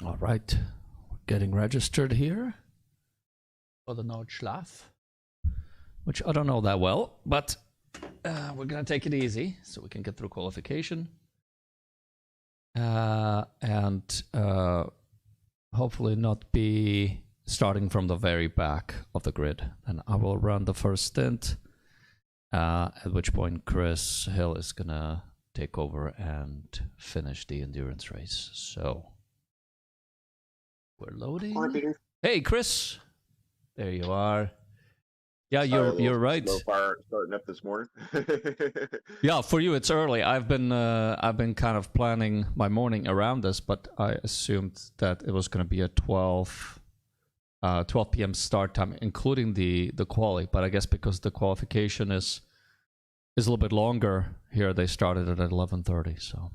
All right, we're getting registered here for the Nordschlaf, which I don't know that well, but we're gonna take it easy so we can get through qualification and hopefully not be starting from the very back of the grid. And I will run the first stint, at which point Chris Hill is gonna take over and finish the endurance race. So we're loading. Hi, Peter. Hey, Chris. There you are. Yeah, you're right. Slow fire starting up this morning. Yeah, for you it's early. I've been kind of planning my morning around this, but I assumed that it was going to be a 12 p.m. start time, including the quali. But I guess because the qualification is a little bit longer here, they started at 11:30. So.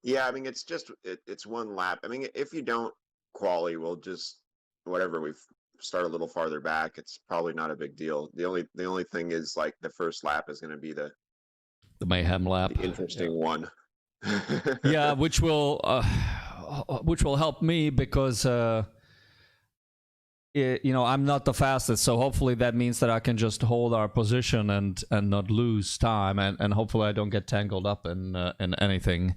Yeah, I mean it's one lap. I mean, if you don't quali, we'll just whatever we've start a little farther back. It's probably not a big deal. The only thing is like the first lap is going to be the mayhem lap, the interesting one. Yeah, which will help me because I'm not the fastest, so hopefully that means that I can just hold our position and not lose time, and hopefully I don't get tangled up in anything.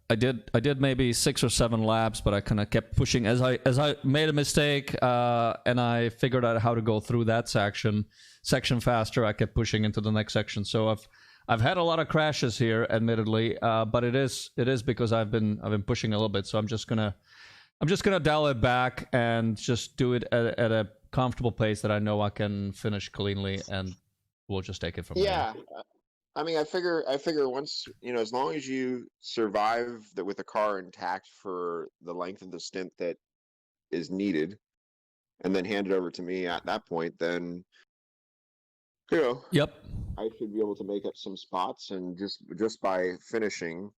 I did maybe 6 or 7 laps, but I kind of kept pushing as I made a mistake, and I figured out how to go through that section faster. I kept pushing into the next section. So I've had a lot of crashes here, admittedly, but it is because I've been pushing a little bit. So I'm just gonna dial it back and just do it at a comfortable pace that I know I can finish cleanly, and we'll just take it from there. Yeah. I mean, I figure once, as long as you survive with the car intact for the length of the stint that is needed, and then hand it over to me at that point, then, Yep. I should be able to make up some spots, and just by finishing,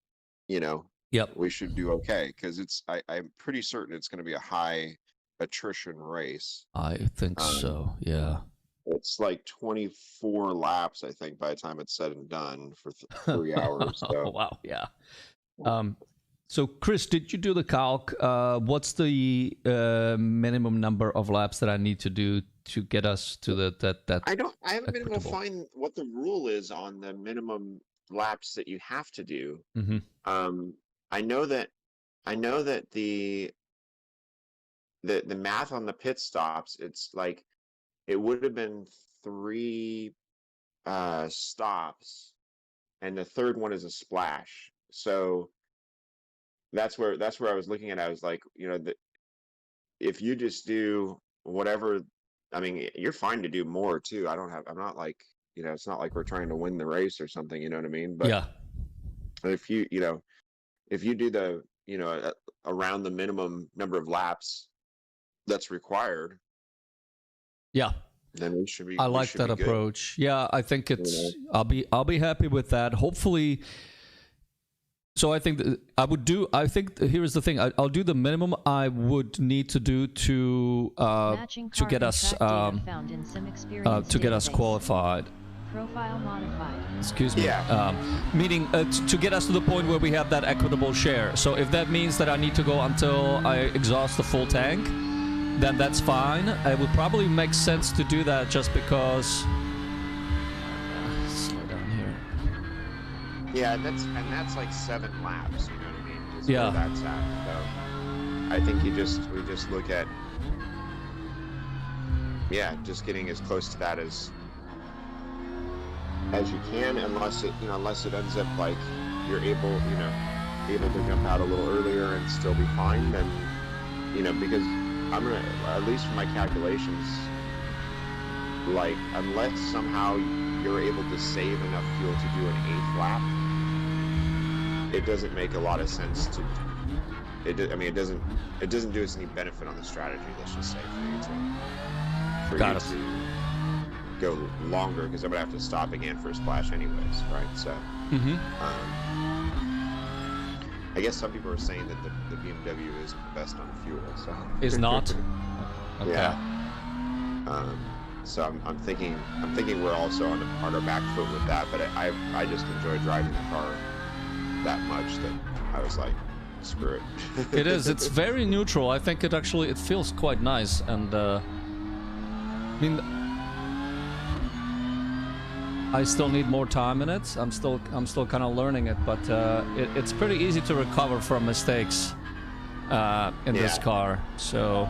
Yep. we should do okay, because I'm pretty certain it's going to be a high attrition race. I think so. Yeah. It's like 24 laps, I think, by the time it's said and done for 3 hours. So. Oh, wow, yeah. So, Chris, did you do the calc? What's the minimum number of laps that I need to do to get us to that? I haven't been able to find what the rule is on the minimum laps that you have to do. Mm-hmm. I know that the math on the pit stops, it's like it would have been 3 stops, and the third one is a splash. So that's where I was looking at. I was like, if you just do whatever, I mean, you're fine to do more too. I'm not like, it's not like we're trying to win the race or something. You know what I mean? But yeah. If you do the, around the minimum number of laps that's required. Yeah. Then we should be. I like that approach. Yeah, I think it's. I'll be happy with that. Hopefully. So I think I would do. I think here's the thing. I'll do the minimum I would need to do to get us qualified. Profile modified. Excuse me. Yeah. Meaning to get us to the point where we have that equitable share. So if that means that I need to go until I exhaust the full tank, then that's fine. It would probably make sense to do that just because. Slow down here. Yeah, that's like 7 laps. You know what I mean? Just yeah. Where that's at. So I think we just look at. Yeah, just getting as close to that as you can, unless it ends up like you're able to jump out a little earlier and still be fine. Then, because I'm gonna, at least for my calculations, like unless somehow you're able to save enough fuel to do an 8th lap, it doesn't make a lot of sense to. It doesn't do us any benefit on the strategy. Let's just say for you to go longer, because I'm gonna have to stop again for a splash anyways, right? So. Mm-hmm. I guess some people are saying that the BMW isn't the best on fuel. So is not. Okay. Yeah. So I'm thinking we're also on our back foot with that. But I just enjoy driving the car that much that I was like, screw it. It is. It's very neutral. I think it feels quite nice, and I mean, I still need more time in it. I'm still kind of learning it, but it's pretty easy to recover from mistakes in this car. So.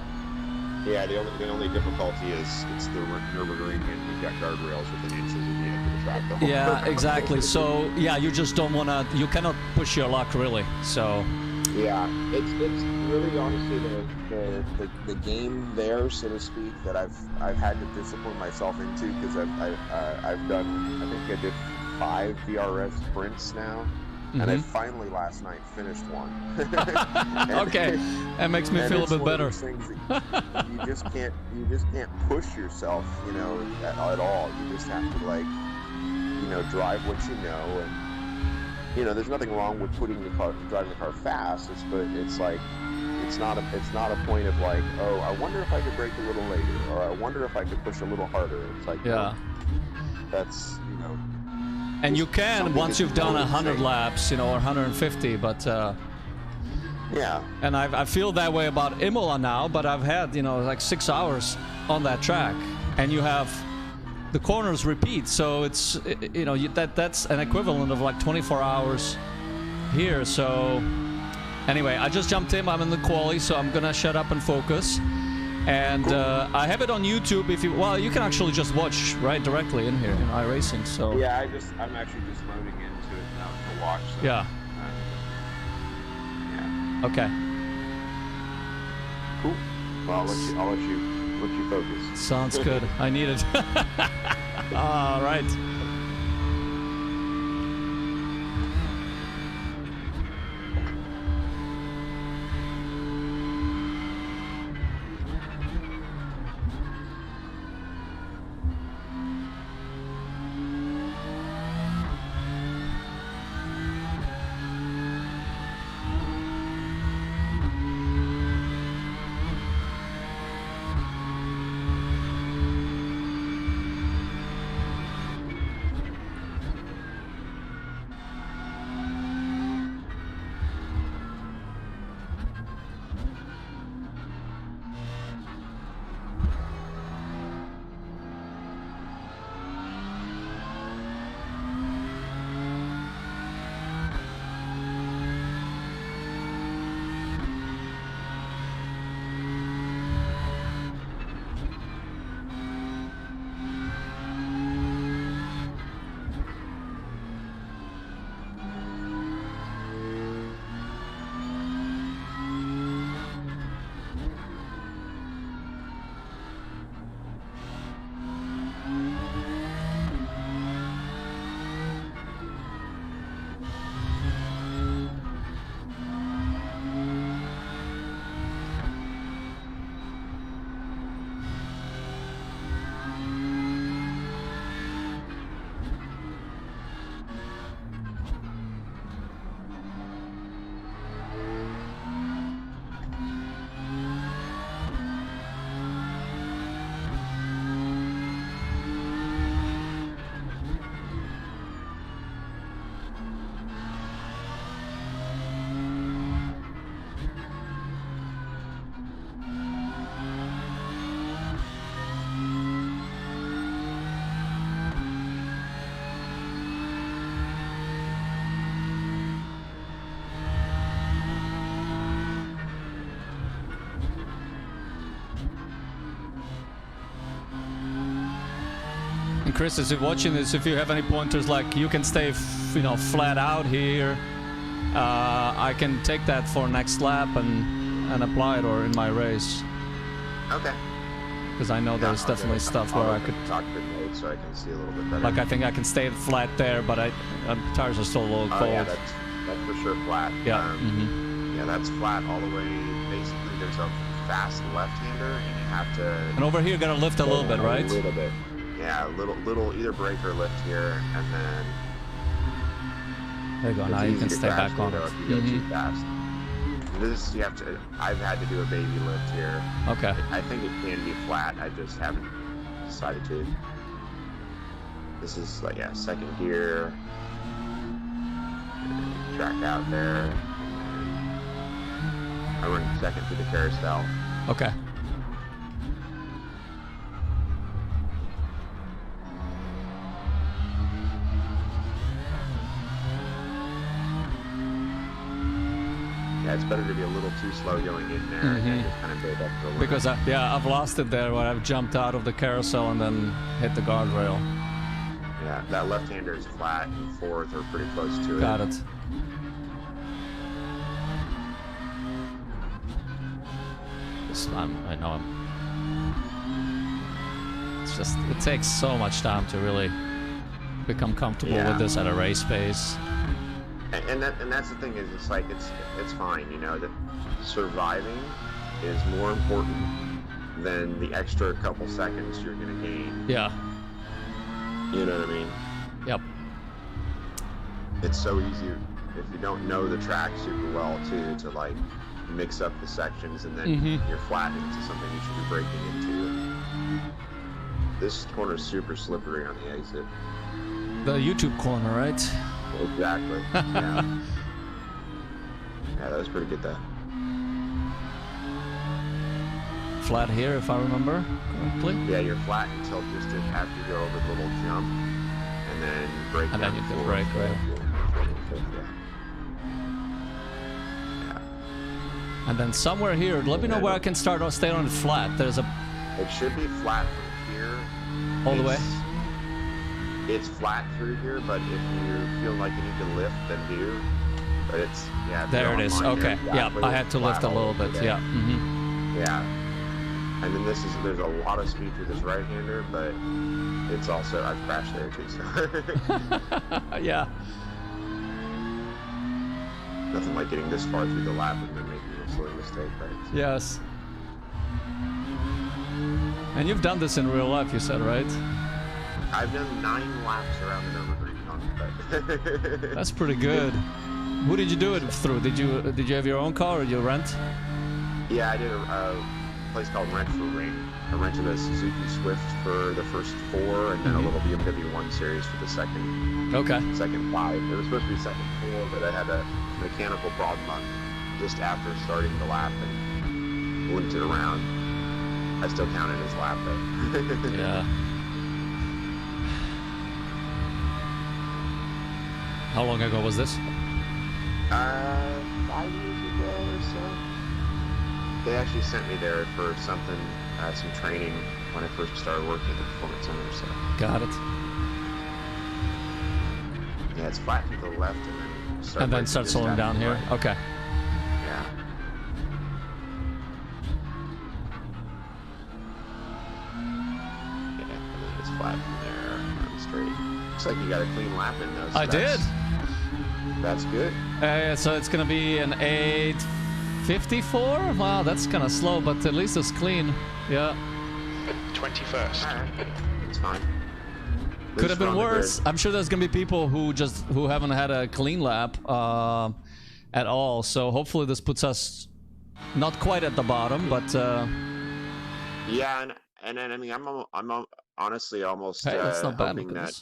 Yeah, the only difficulty is it's the Nurburgring, and we've got guardrails within inches of the end of the track. The whole Yeah, exactly. So yeah, you just don't wanna. You cannot push your luck really. So. Yeah, it's really honestly the game there, so to speak, that I've had to discipline myself into, because I've done, I think I did 5 VRS sprints now. And I finally last night finished one. Okay, that makes me feel a bit better. You just can't push yourself, you know, at all. You just have to, like, you know, drive what you know, and you know, there's nothing wrong with driving the car fast. But it's like, it's not a point of like, oh, I wonder if I could brake a little later, or I wonder if I could push a little harder. It's like, yeah, that's, you know. And you can once you've done 100 laps, you know, or 150, but yeah. And I feel that way about Imola now, but I've had, you know, like 6 hours on that track, and you have the corners repeat, so it's, you know, that's an equivalent of like 24 hours here. So anyway, I just jumped in. I'm in the quali, so I'm gonna shut up and focus. And I have it on YouTube. If you you can actually just watch right directly in here in iRacing. So yeah, I'm actually just loading into it now to watch. So, yeah. Yeah. Okay. Cool. Well, I'll let you focus. Sounds good. I need it. All right. And Chris, as you're watching this, if you have any pointers, like you can stay, you know, flat out here, I can take that for next lap and apply it, or in my race. Okay. Because I know there's definitely stuff where I could cockpit mode so I can see a little bit better. Like I think I can stay flat there, but tires are still a little cold. Yeah, that's for sure flat. Yeah. Yeah, that's flat all the way. Basically, there's a fast left-hander, and you have to. And over here, gotta lift a little bit, right? A little bit. Yeah, a little either brake or lift here, and then. There you go. Now you can stay back on it. If you go too fast. This you have to. I've had to do a baby lift here. Okay. I think it can be flat. I just haven't decided to. This is like second gear. Track out there. I run second through the carousel. Okay. Yeah, it's better to be a little too slow going in there and then just kind of build up the limit. Because I've lost it there where I've jumped out of the carousel and then hit the guardrail. Yeah, that left-hander is flat and fourth or pretty close to it. Got it. I know it's just, it takes so much time to really become comfortable with this at a race pace. And that's the thing is, it's like it's fine, you know, that surviving is more important than the extra couple seconds you're gonna gain. Yeah. You know what I mean? Yep. It's so easy if you don't know the track super well to like mix up the sections and then you're flattening into something you should be braking into. This corner is super slippery on the exit. The YouTube corner, right? Exactly. Yeah. Yeah, that was pretty good though. Flat here, if I remember correctly. Yeah, you're flat until just after you go over the little jump, and then brake. And then you can brake, right? Yeah. And then somewhere here, let me know where I can start or stay on it flat. There's a. It should be flat from here. All the way. It's flat through here, but if you feel like you need to lift, then do. But it's There it is. Okay. Yeah, I had to lift a little bit. Yeah. Yeah. And then there's a lot of speed through this right-hander, but it's also, I've crashed there too, so. Yeah. Nothing like getting this far through the lap and then making a silly mistake, right? Yes. And you've done this in real life, you said, right? I've done 9 laps around the Nurburgring on it. That's pretty good. Who did you do it through? Did you have your own car or you rent? Yeah, I did a place called Rent for Ring. I rented a Suzuki Swift for the first 4 and then a little BMW 1 Series for the second 5. It was supposed to be second 4, but I had a mechanical problem just after starting the lap and limped it around. I still count it as lap though. Yeah. How long ago was this? 5 years ago or so. They actually sent me there for something, some training when I first started working at the Performance Center. So. Got it. Yeah, it's flat to the left and then start slowing down here. Right. Okay. Yeah. Yeah, and then it's flat from there, and straight. Looks like you got a clean lap in those. So I did. That's good. So it's gonna be an 8:54. Wow, that's kind of slow, but at least it's clean. Yeah. 21st. All right. It's fine. Could have been worse. I'm sure there's gonna be people who haven't had a clean lap at all. So hopefully this puts us not quite at the bottom, but yeah, and then I mean I'm honestly almost hey, that's not bad. hoping that.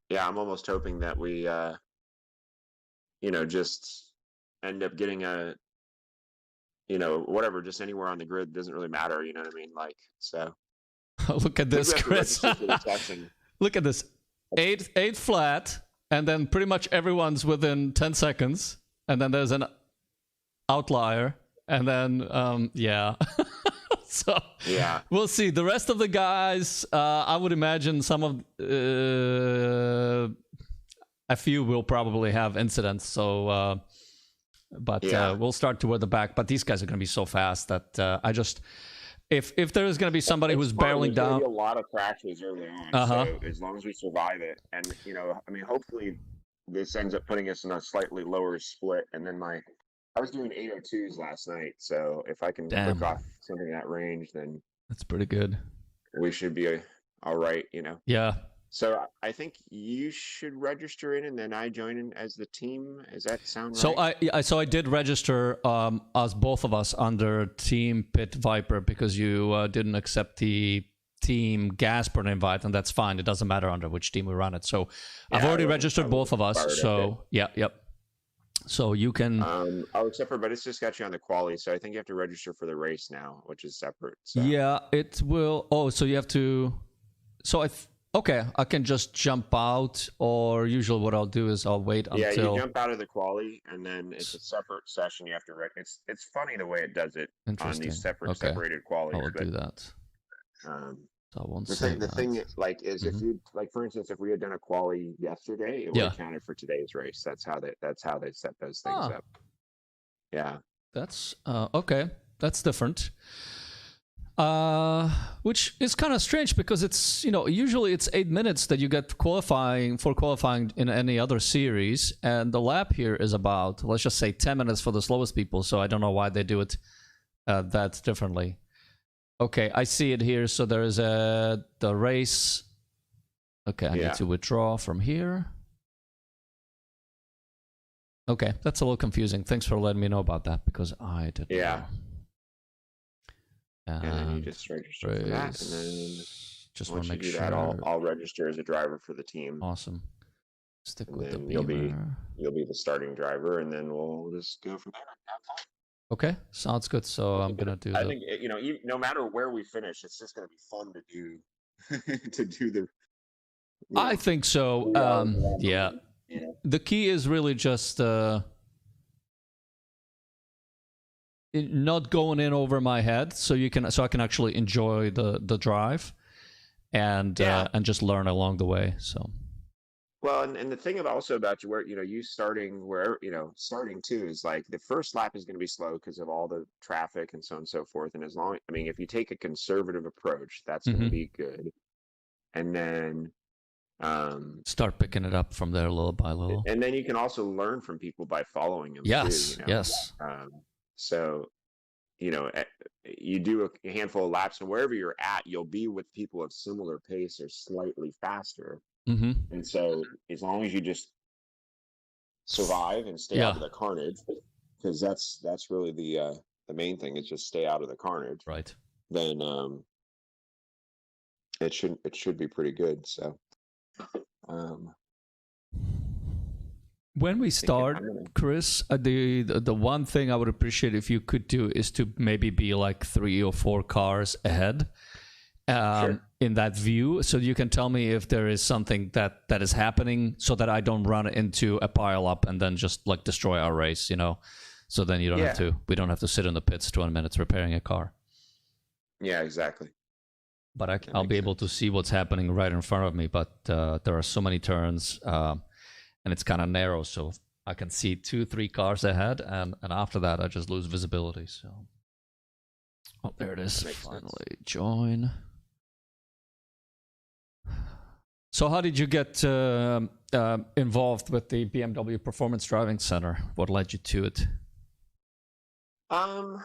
Yeah, I'm almost hoping that we just end up getting whatever, just anywhere on the grid doesn't really matter. You know what I mean? Like so. Look at this, Chris. Look at this. 8 flat, and then pretty much everyone's within 10 seconds, and then there's an outlier, and then yeah. So yeah, we'll see. The rest of the guys, I would imagine some of a few will probably have incidents. So, but we'll start toward the back. But these guys are going to be so fast that I just. If there is going to be somebody who's barreling down, a lot of crashes early on. So as long as we survive it, and I mean, hopefully this ends up putting us in a slightly lower split. And then I was doing 802s last night, so if I can click off something in that range, then that's pretty good. We should be all right, Yeah. So I think you should register in, and then I join in as the team. Does that sound right? So I did register us both of us under Team Pit Viper because you didn't accept the Team Gaspard invite, and that's fine. It doesn't matter under which team we run it. So I've already registered both of us. So yep. So you can. Except for, but it's just got you on the quali, so I think you have to register for the race now, which is separate. So. Yeah, it will. Oh, so you have to. So okay, I can just jump out, or usually what I'll do is I'll wait Yeah, until. you jump out of the quali, and then it's a separate session. You have to. It's funny the way it does it on Interesting. these separated I qualies. will do that. So I won't say The that. thing like is if you like, for instance, if we had done a quali yesterday, it would have counted for today's race. That's how they set those things up. Yeah. That's okay. That's different. Which is kind of strange because it's, usually it's 8 minutes that you get qualifying in any other series, and the lap here is about, let's just say, 10 minutes for the slowest people. So I don't know why they do it that differently. Okay, I see it here. So there is the race. Okay, I need to withdraw from here. Okay, that's a little confusing. Thanks for letting me know about that, because I didn't know. And then you just register for that, and then just once you do that, I'll register as a driver for the team. Awesome. Stick with the Beamer. You'll be the starting driver, and then we'll just go from there. Okay, sounds good. So I'm gonna do. I think no matter where we finish, it's just gonna be fun to do to do the. I think so. Yeah. The key is really just not going in over my head, so I can actually enjoy the drive, and just learn along the way. So. Well, and the thing about you, where you starting wherever starting too, is like the first lap is going to be slow because of all the traffic and so on and so forth. And if you take a conservative approach, that's going to be good. And then start picking it up from there little by little. And then you can also learn from people by following them. Yes, too, yes. So, you do a handful of laps, and wherever you're at, you'll be with people of similar pace or slightly faster. Mm-hmm. And so, as long as you just survive and stay out of the carnage, because that's really the main thing, is just stay out of the carnage. Right. Then it should be pretty good. So. When we start, Chris, the one thing I would appreciate if you could do is to maybe be like 3 or 4 cars ahead in that view, so you can tell me if there is something that is happening, so that I don't run into a pile up and then just like destroy our race, So then you don't have to. We don't have to sit in the pits 20 minutes repairing a car. Yeah, exactly. But I'll be able to see what's happening right in front of me. But there are so many turns. And it's kind of narrow, so I can see 2-3 cars ahead, and after that, I just lose visibility. So, there it is. Finally, join. So, how did you get involved with the BMW Performance Driving Center? What led you to it? Well,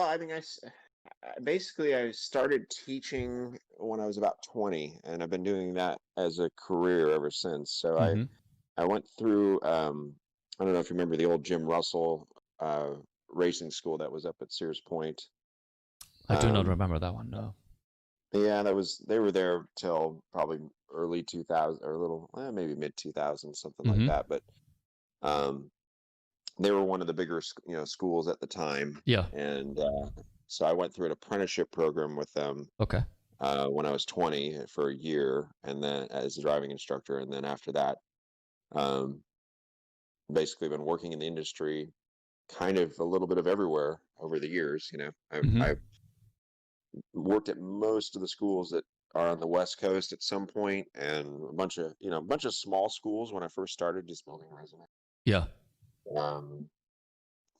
I think I started teaching when I was about 20, and I've been doing that as a career ever since. So I went through, I don't know if you remember the old Jim Russell racing school that was up at Sears Point. I do not remember that one, no. Yeah, they were there till probably early 2000 or maybe mid 2000s, something like that. But they were one of the bigger, schools at the time. Yeah. And so I went through an apprenticeship program with them. Okay. When I was 20 for a year, and then as a driving instructor, and then after that, basically been working in the industry kind of a little bit of everywhere over the years. I've worked at most of the schools that are on the West Coast at some point, and a bunch of small schools when I first started just building a resume. Yeah.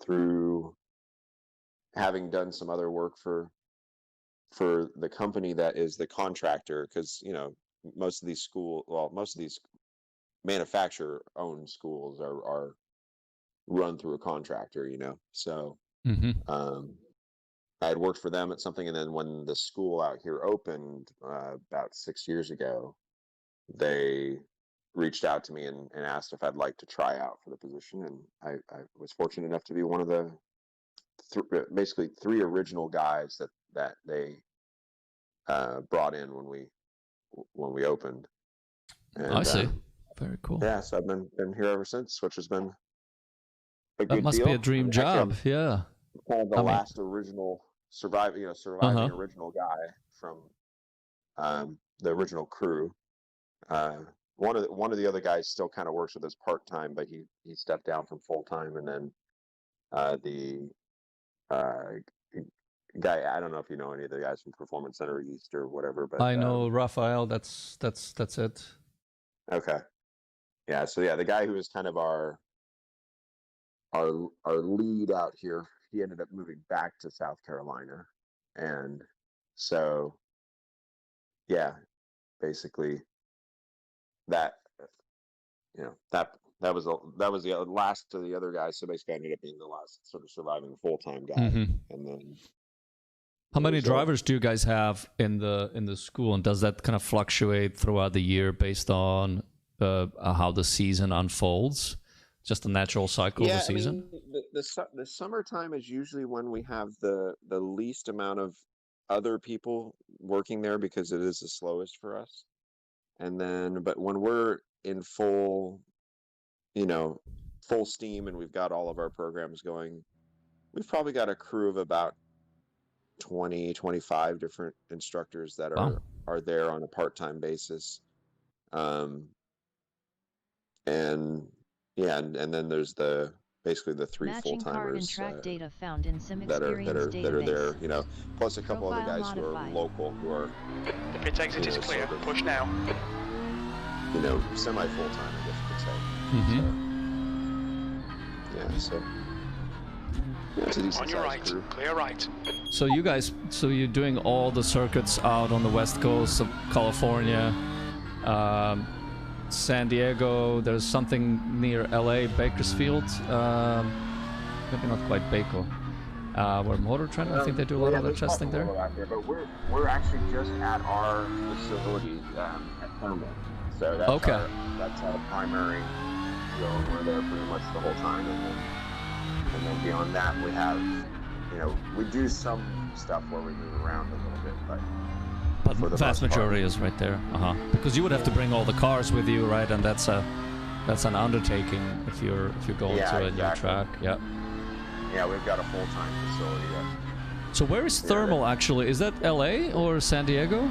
Through having done some other work for the company that is the contractor, because most of these manufacturer-owned schools are run through a contractor, So I had worked for them at something, and then when the school out here opened about 6 years ago, they reached out to me and asked if I'd like to try out for the position, and I was fortunate enough to be one of the basically 3 original guys that they brought in when we opened. And, I see. Very cool. Yeah, so I've been here ever since, which has been a That good must deal. be a dream Actually, job. Yeah. I'm kind of the I mean- last original surviving original guy from the original crew. One of the other guys still kind of works with us part time, but he stepped down from full time, and then the guy, I don't know if you know any of the guys from Performance Center East or whatever, but I know Raphael. That's it. okay, yeah. So yeah, the guy who was kind of our lead out here, he ended up moving back to South Carolina, and so yeah, basically that that was the last of the other guys. So basically, I ended up being the last sort of surviving full-time guy, Mhm. and then. How many So- drivers do you guys have in the school, and does that kind of fluctuate throughout the year based on how the season unfolds? Just the natural cycle of the season. I mean, the summertime is usually when we have the least amount of other people working there because it is the slowest for us. And then, but when we're in full steam and we've got all of our programs going, we've probably got a crew of about 20-25 different instructors that Wow. are there on a part-time basis. And yeah, and then there's basically the 3 Matching card and full-timers track data found in Sim that are Experience that are there, database. plus a couple other Profile guys who are modified. local, who are The pit exit is clear. sort of, Push now. semi full-time, I guess you could say. Mhm. So, yeah, so yeah, it's a decent On your sized right. crew. Clear right. So you're doing all the circuits out on the west coast of California, San Diego. There's something near LA, Bakersfield. Maybe not quite Baco. Where Motor Trend, I think they do a lot of their testing there. Out there, but we're actually just at our facility at Thermal. So that's Okay. that's our primary zone. We're there pretty much the whole time, and then beyond that we have, we do some stuff where we move around a little bit, but But for the the vast most part. majority is right there. Because you would have to bring all the cars with you, right? And that's an undertaking if you're going Yeah, to a exactly. new track. Yeah. yeah, we've got a full-time facility. So where is Thermal actually? Is that LA or San Diego?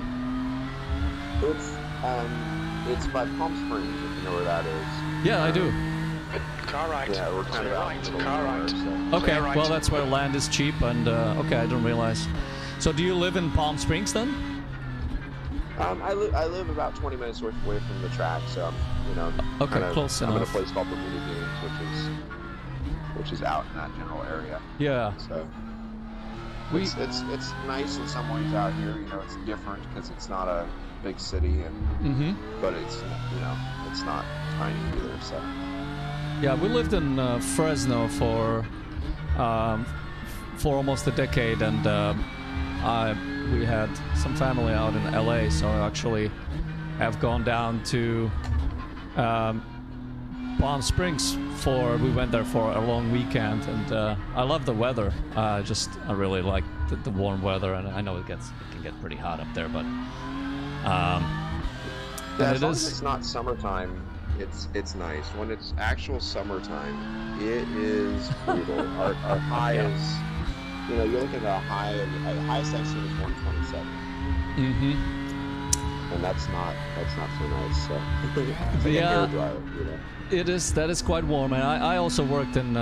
It's by Palm Springs, if you know where that is. Yeah, I do. Car right. Yeah, we're kind Clear of out right. in the middle Car of right. nowhere, so. Okay, Clear right. well that's where land is cheap, and okay, I didn't realize. So do you live in Palm Springs then? I live about 20 minutes away from the track, so I'm, Okay, kind of, close I'm in a enough. place called Bermuda Games, which is out in that general area. Yeah. So We it's nice in some ways out here. It's different because it's not a big city, and but it's it's not tiny either. So yeah, we lived in Fresno for almost a decade, and we had some family out in LA, so I actually have gone down to Palm Springs we went there for a long weekend, and I love the weather. I really like the warm weather, and I know it can get pretty hot up there, but as long as it's not summertime, it's nice. When it's actual summertime, it is brutal. Our high is, you're looking at a high, the highest I've seen is 127. And that's not so nice. So it's like Yeah. a hairdryer, That is quite warm, and I also worked in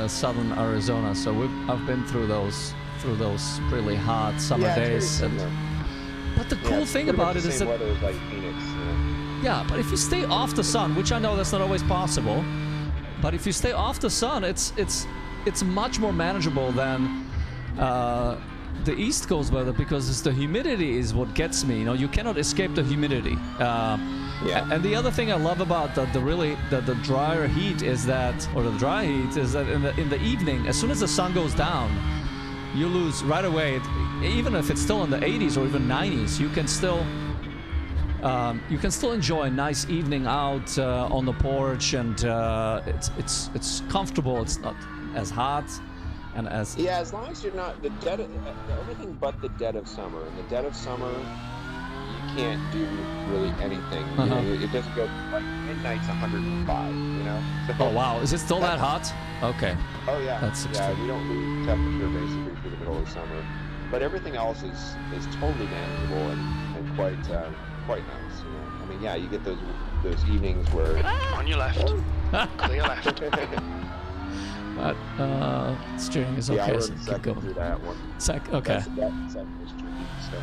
southern Arizona, so I've been through those really hot summer Yeah, it's very days. similar. But the cool it's thing pretty much about it the is same that weather as like Phoenix. yeah, but if you stay off the sun, which I know that's not always possible, but if you stay off the sun, it's much more manageable than the East Coast weather, because it's the humidity is what gets me. You cannot escape the humidity. Yeah. And the other thing I love about the drier heat is that, or the dry heat is that in the evening, as soon as the sun goes down, you lose right away. Even if it's still in the 80s or even 90s, you can still enjoy a nice evening out on the porch, and it's comfortable. It's not as hot. And as long as you're not everything but the dead of summer. In the dead of summer, you can't do really anything. You know, Uh-huh. it doesn't go like midnight's 105. You know. So, Oh wow, is it still that hot? Okay. Oh yeah. That's yeah. extreme. We don't lose temperature basically through the middle of the summer, but everything else is totally manageable and quite nice. You know. I mean, yeah, you get those evenings where. On your left. Clear left. But steering is Yeah, I okay, rode so keep second going. through that one. Okay. That second was tricky. So.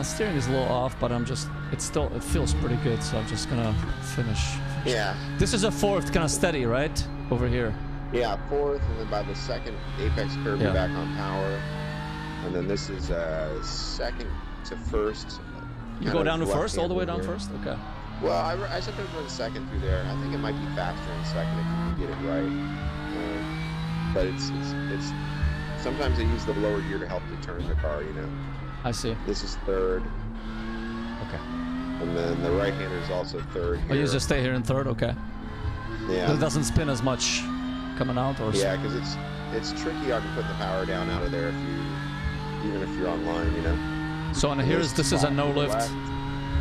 Steering is a little off, but it feels pretty good, so I'm just gonna finish. Yeah. This is a fourth, kind of steady, right? Over here. Yeah, fourth, and then by the second apex curve, Yeah. you're back on power. And then this is second to first. You kind go of down to first, all the way left-handed down here. first? Okay. Well, I sometimes run second through there. I think it might be faster in second if you can get it right. But it's sometimes they use the lower gear to help you turn the car, you know. I see. This is third, Okay. and then the right-hander is also third here. Oh, you just stay here in third? Okay. Yeah. It doesn't spin as much coming out, or? Yeah, because it's tricky on putting the power down out of there even if you're online, you know. So and here's this is a no lift. Left.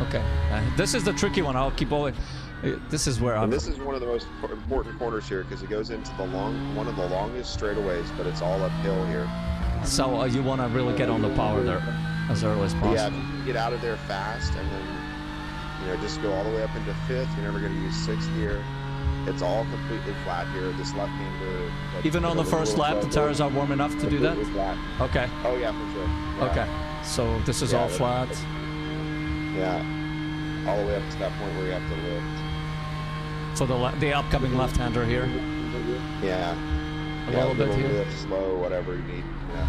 Okay. This is the tricky one. I'll keep always. This is where I'm. And this is one of the most important corners here because it goes into one of the longest straightaways, but it's all uphill here. So you want to really get on the power there as early as possible. Yeah, if you can get out of there fast and then just go all the way up into fifth, you're never going to use sixth gear. It's all completely flat here. This left-hander. Even on the first lap, the tires are warm enough to do that? Flat. Okay. Oh yeah, for sure. Yeah. Okay. So this is all flat. Yeah. All the way up to that point where you have to lift. For the upcoming left-hander here. Yeah. A little bit here. Lift, slow, whatever you need. Yeah.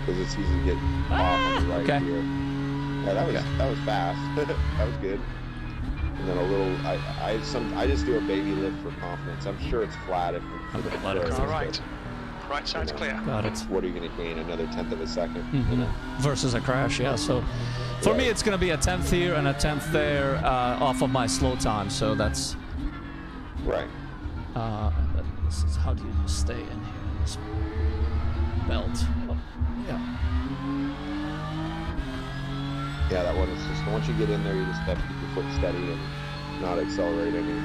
Because it's easy to get off on the right okay. here. Yeah, that was fast. That was good. And then a little. I just do a baby lift for confidence. I'm sure it's flat if. Let it All right. Right side's clear. Got it. What are you going to gain? Another tenth of a second. Mm-hmm. You know? Versus a crash, yeah. So for me, it's going to be a 10th here and a 10th there off of my slow time. So that's. Right. This is how do you stay in here in this belt? Oh, yeah. Yeah, that one is just once you get in there, you just have to keep your foot steady and not accelerate any.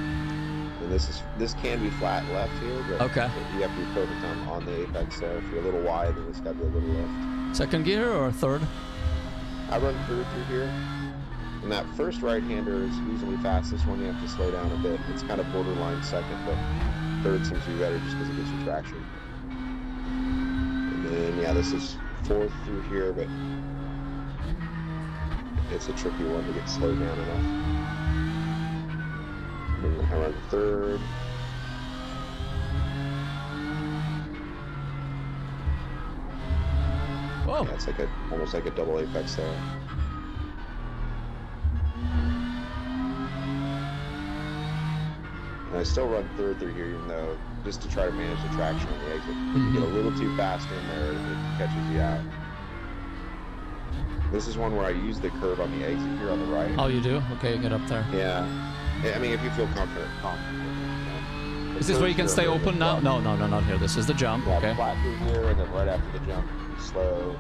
And this can be flat left here, but Okay. you have to be perfect on the apex there. If you're a little wide, then it's got to be a little lift. Second gear or third? I run through here, and that first right-hander is reasonably fast. This one you have to slow down a bit. It's kind of borderline second, but third seems to be better just because it gives you traction. And then yeah, this is fourth through here, but it's a tricky one to get slowed down enough. And then I run third. Whoa. Yeah, it's like almost like a double apex there. And I still run third through here, even though just to try to manage the traction on the exit. If you get a little too fast in there, it catches you out. This is one where I use the curve on the exit here on the right. Oh, you do? Okay, you get up there. Yeah. I mean, if you feel confident. Is this where you can stay open now? No, not here. This is the jump. Yeah, Okay. flat through here, and then right after the jump, slow.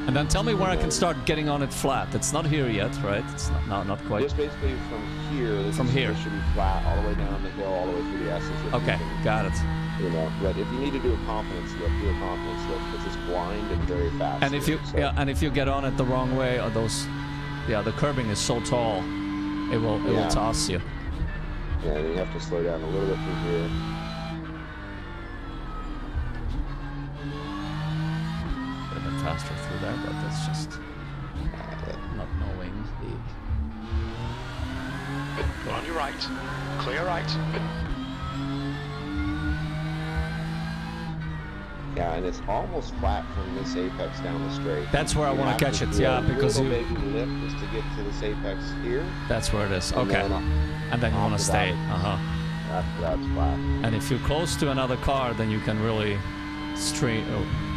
And then tell me where I can start getting on it flat. It's not here yet, right? It's not quite. Just basically from here. This should be flat all the way down the hill, all the way through the S's. Okay, got it. You know, but if you need to do a confidence lift, do a confidence lift because it's blind and very fast. And if you and if you get on it the wrong way, or the curbing is so tall, it will toss you. Yeah, and you have to slow down a little bit through here. Could have been faster through there, but that's just not knowing the. On your right. Clear right. Yeah, and it's almost flat from this apex down the straight. That's where I want to catch it, yeah, because you. Maybe lift just to get to this apex here. That's where it is. Okay. And then you want to stay. That's flat. And if you're close to another car, then you can really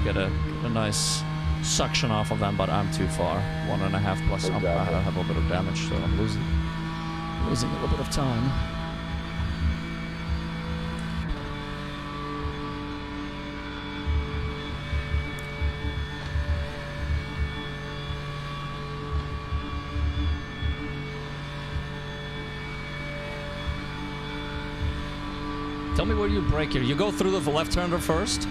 get a nice suction off of them. But I'm too far. 1.5 plus. Exactly. I have a little bit of damage, so I'm losing a little bit of time. Tell me where you brake here. You go through the left-hander first,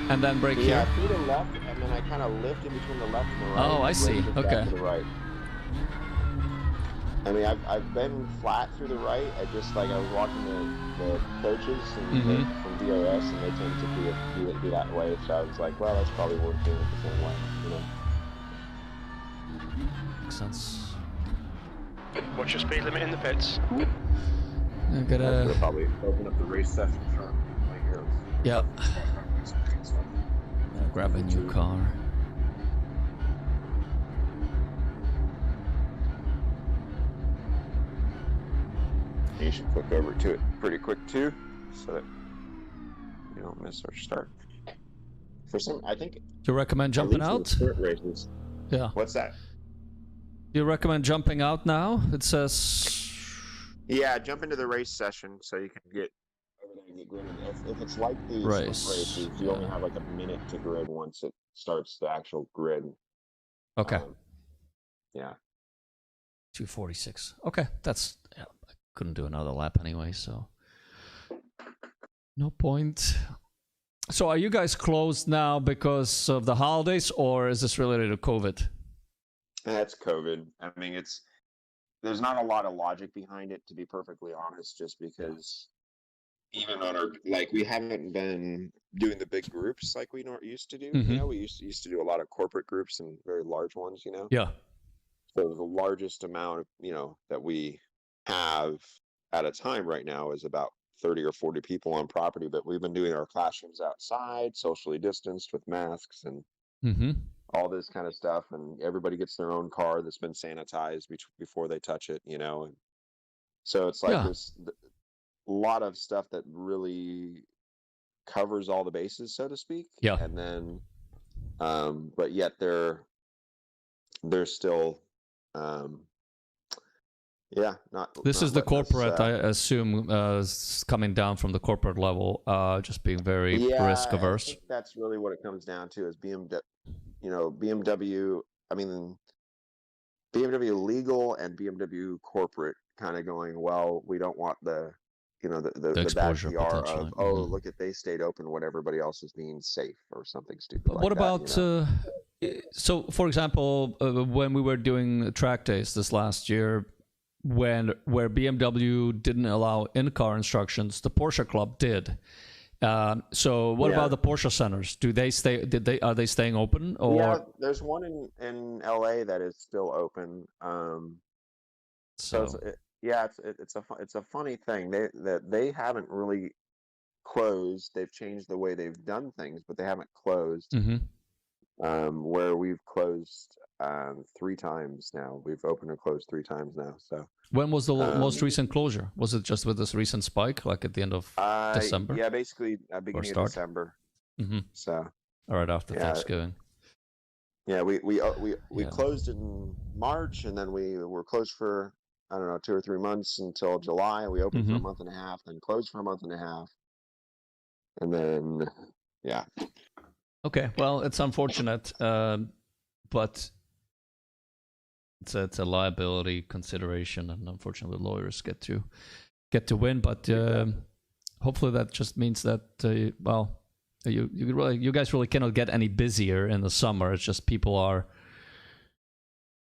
and then brake Yeah, here. through the left, and then I kind of lift in between the left and the right. Oh, I see. Brake it back Okay. to the right. I mean, I've been flat through the right. I just like I was watching the coaches and from VRS, and they tend to do that way. So I was like, well, that's probably worth doing it the same way, you know. Makes sense. What's your speed limit in the pits? I I'm gotta. gonna probably open up the race session for my heroes. Yeah. Grab a new car. You should click over to it pretty quick too, so that you don't miss our start. For some, I think. Do you recommend jumping out? Sprint races. Yeah. What's that? Do you recommend jumping out now? It says. Yeah, jump into the race session so you can get everything get gridded. If it's like the sprint races, you only have like a minute to grid once it starts the actual grid. Okay. Yeah. 246. Okay, that's. Yeah, I couldn't do another lap anyway, so. No point. So are you guys closed now because of the holidays, or is this related to COVID? That's COVID. I mean, there's not a lot of logic behind it, to be perfectly honest, just because even on our, like, we haven't been doing the big groups like we used to do. You know, we used to do a lot of corporate groups and very large ones, you know? Yeah. So the largest amount, you know, that we have at a time right now is about 30 or 40 people on property, but we've been doing our classrooms outside, socially distanced with masks and all this kind of stuff, and everybody gets their own car that's been sanitized before they touch it, you know. And so it's like there's a lot of stuff that really covers all the bases, so to speak. Yeah. And then but yet they're still not. This is the corporate, I assume, coming down from the corporate level, just being very risk averse. I think that's really what it comes down to is BMW. You know, BMW. I mean, BMW legal and BMW corporate kind of going. Well, we don't want the bad exposure PR potentially. of look at they stayed open when everybody else is being safe or something stupid. What like about that, you know? so for example, when we were doing track days this last year, where BMW didn't allow in-car instructions, the Porsche Club did. So what about the Porsche centers? Do they stay? Are they staying open? Or yeah, there's one in LA that is still open. It's a funny thing. They haven't really closed. They've changed the way they've done things, but they haven't closed. Where we've closed 3 times now. We've opened and closed 3 times now. So when was the most recent closure? Was it just with this recent spike, like at the end of December? Yeah, basically beginning of December. So right after Thanksgiving. Yeah, we closed in March, and then we were closed for 2 or 3 months until July. We opened for a month and a half, then closed for a month and a half, and then Okay, well, it's unfortunate, but it's a liability consideration, and unfortunately, lawyers get to win. But hopefully, that just means that you guys really cannot get any busier in the summer. It's just people are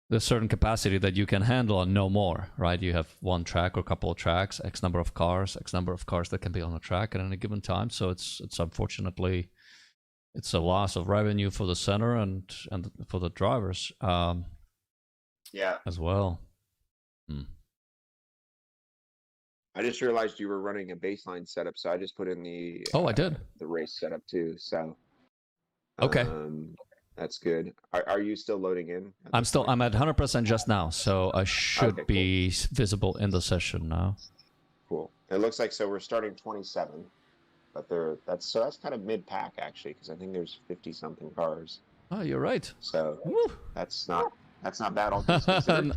there's certain capacity that you can handle and no more, right? You have one track or a couple of tracks, X number of cars that can be on a track at any given time. So it's unfortunately. It's a loss of revenue for the center and for the drivers as well. I just realized you were running a baseline setup, so I just put in the I did the race setup too. So okay, that's good. Are you still loading in? I'm at 100% just now, so I should be visible in the session now. Cool. It looks like we're starting 27. But that's kind of mid-pack actually, because I think there's 50-something cars. Oh, you're right. So that's not bad. All things considered.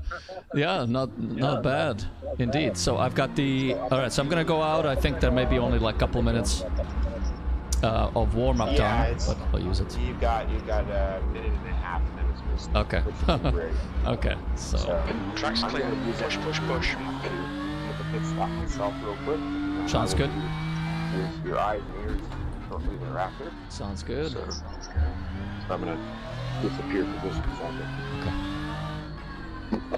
Yeah, not bad indeed. So I've got all right. So I'm gonna go out. I think there may be only like a couple minutes of warm-up time, but I'll use it. You've got a minute and a half, and then it's just okay. Okay. So track's clear. Push. Hit the pit stop myself real quick. Sounds good. your eyes and ears shortly thereafter. Sounds good. So I'm gonna disappear for just a second. Okay.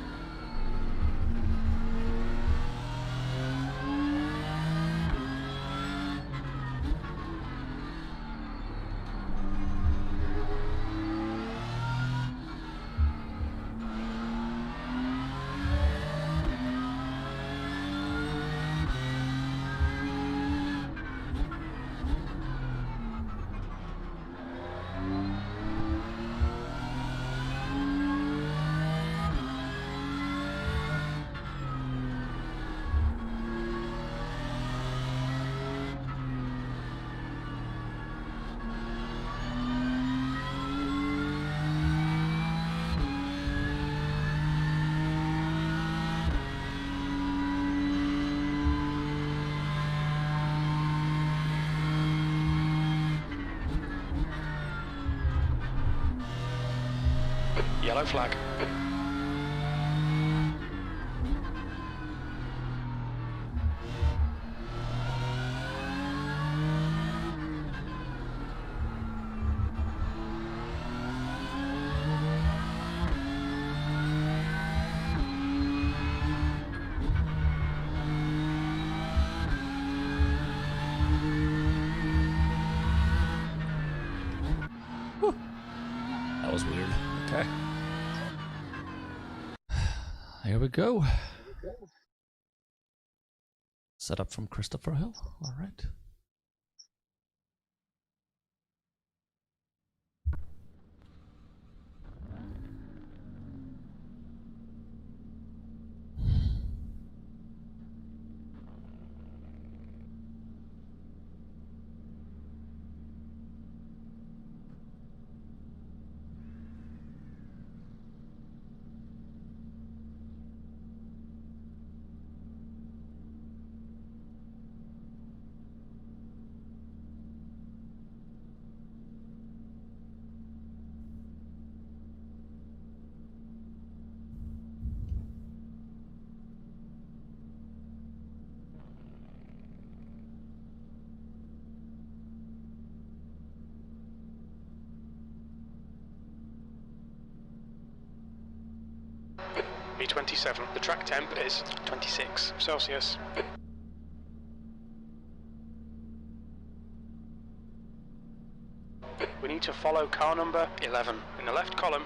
Yellow flag. That was weird. Okay. Here we go. Set up from Christopher Hill. All right. B27. The track temp is 26 Celsius. We need to follow car number 11 in the left column.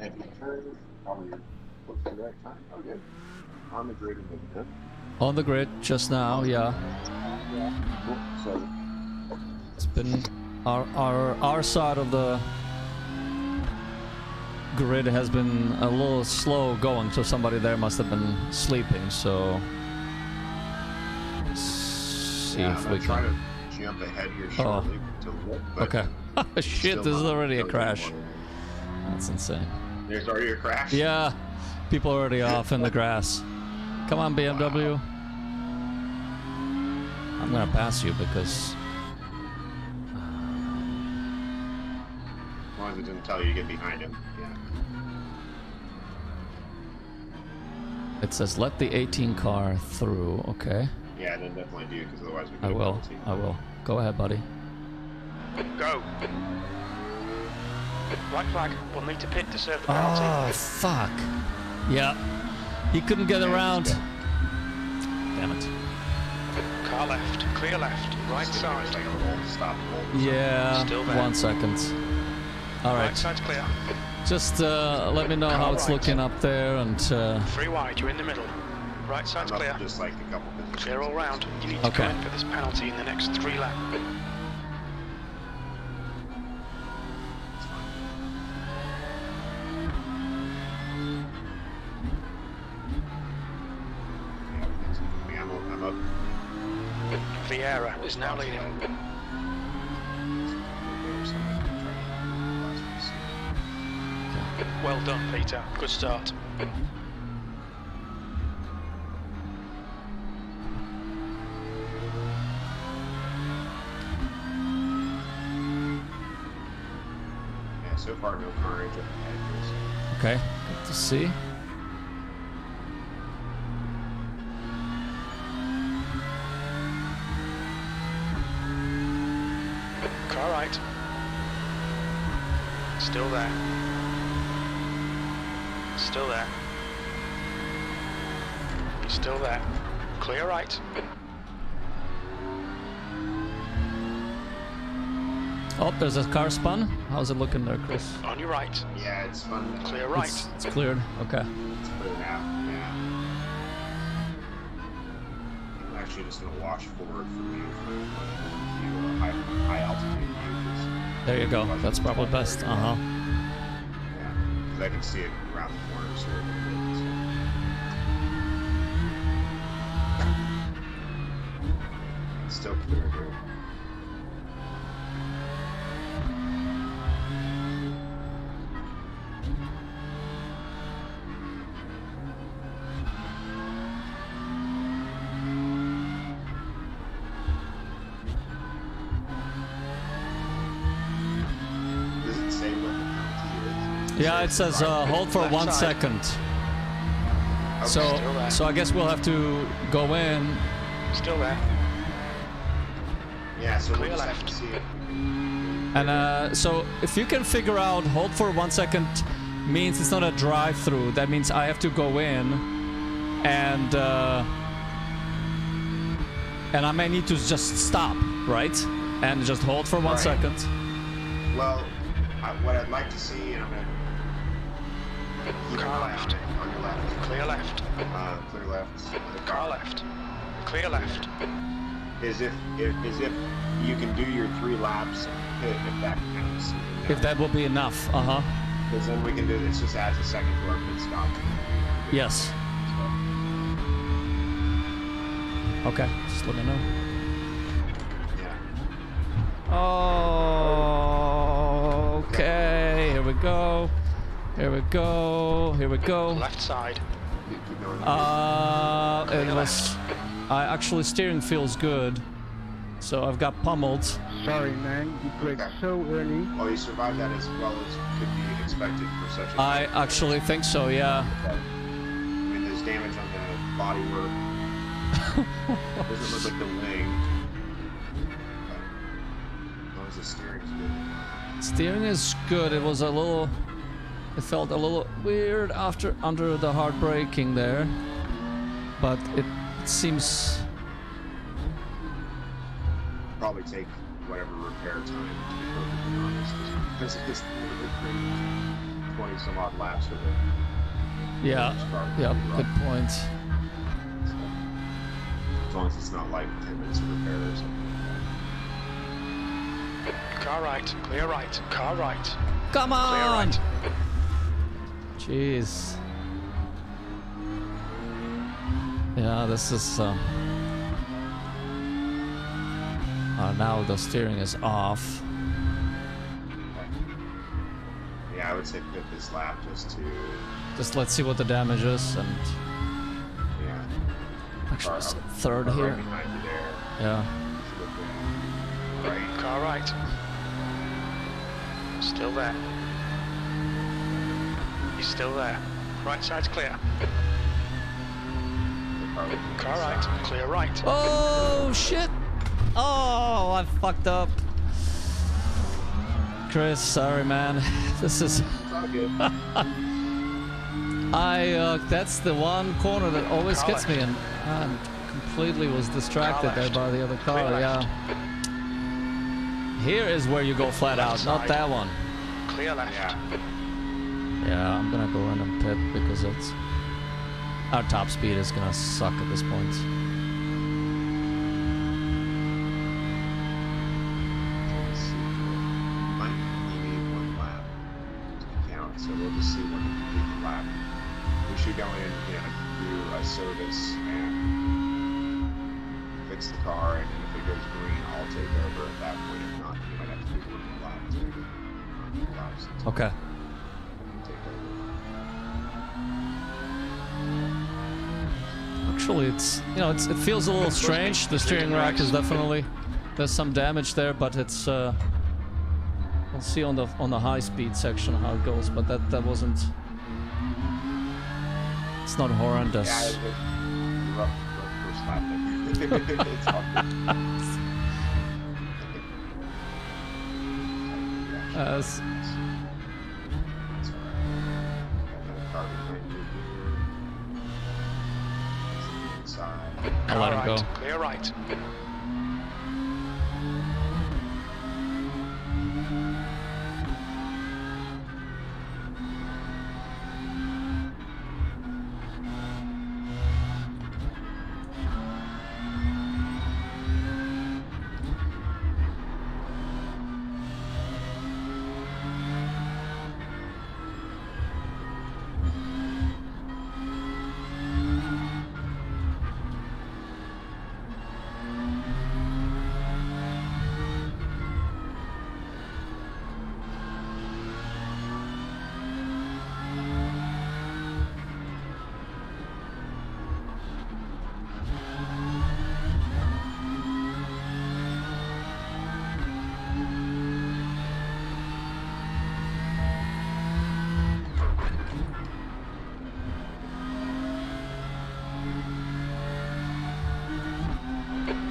And you turn on your what's the right time? Oh, good. On the grid in the minute. On the grid just now, yeah. Cool. So It's been our side of the grid has been a little slow going, so somebody there must have been sleeping. So let's see if we try can. to jump ahead here shortly to look. But Okay. Shit, this is already a crash. Anymore. That's insane. There's already a crash. Yeah, people are already off in the grass. Come on, BMW. Wow. I'm gonna pass you because As long as it didn't tell you to get behind him. Yeah. it says let the 18 car through. Okay, Yeah, then definitely do because otherwise we I get a will. penalty. I will. Go ahead, buddy. Go. Right flag. We'll need to pit to serve the penalty. Oh, fuck. Yeah. He couldn't get around. Damn it. Car left. Clear left. Right It's side. like a roll, stop, roll. Yeah. Still there. 1 second. All Right right. side's clear. Just let me know how it's looking up there and. Free wide. You're in the middle. Right side's I'm clear. up just like a couple positions. Clear all round. You need to Okay. go in for this penalty in the next 3 laps. Yeah, I'm up. Vieira is now leading. Well done, Peter. Good start. Yeah, so far no carnage up ahead. Okay, good to see. Car right. Still there. Still there. He's still there. Clear right. Oh, there's a car spun. How's it looking there, Chris? On your right. Yeah, it's fun. Clear right. It's cleared. Okay. It's clear now. Yeah. I'm actually just gonna wash forward from you for a high altitude view. 'Cause There you go. That's probably best. Uh-huh. yeah, because I can see it around the corner so a little bit. So. It's still clear here. Does it say what the penalty is? Yeah, it says hold for Left 1 side. second. Okay. So, Still there. so I guess we'll have to go in. Still there. Yeah, so we'll Clear just have left. to see it. And so if you can figure out hold for 1 second means it's not a drive-through. That means I have to go in and I may need to just stop, right? And just hold for 1 Right. second. Well, what I'd like to see, and I'm gonna keep an Car eye left. on your left. Clear left. Clear left. The Car left. Clear left. Is if you can do your 3 laps pit if that counts. If that will be enough. Uh-huh. Because then we can do this just adds a second to our pit stop. Yes. Okay, just let me know. Yeah. Oh, okay. Here we go. Here we go. Here we go. Left side. Keep going. It was. Actually, steering feels good. So I've got pummeled. Sorry, man, you braked so early. Well, you survived that as well as could be expected for such a I actually think so, yeah. I mean, there's damage on the bodywork. Doesn't look like the wing. But as long as the steering's good. Steering is good. It was a little. It felt a little weird under the hard braking there, but it seems. Probably take whatever repair time, to be perfectly honest. Because it's 20 some odd laps with it. Yeah. Yeah. Good point. So, as long as it's not like 10 minutes of repair or something like that. Car right. Clear right. Car right. Come Clear on! right. Jeez. Yeah, this is. Now the steering is off. Yeah, I would say pit this lap just to, Just let's see what the damage is, and yeah. actually it's third Right here. behind you there. Yeah. Should look good. Right. Car right. Still there. He's still there. Right side's clear. Probably Car right. Clear right. Oh shit! Oh, I fucked up. Chris, sorry man. This is. It's all good. That's the one corner that always Car gets me, left. and I completely was distracted Car there left. by the other car. Clear Yeah. left. Here is where you go flat Left out, not side. that one. Clear left. Yeah. Yeah, I'm gonna go in and pit because it's our top speed is gonna suck at this point. Let's see. Might need 1 lap to count, so we'll just see when we complete the lap. We should go in, do a service and fix the car, and then if it goes green, I'll take over at that point. If not, you might have to do 1 lap to laps until Okay. you take over. Actually, it's it feels a little strange. The steering rack is definitely there's some damage there, but it's we'll see on the high speed section how it goes. But that wasn't. It's not horrendous. Yeah, it's rough first lap. It's hard. I'll let him go. Clear right.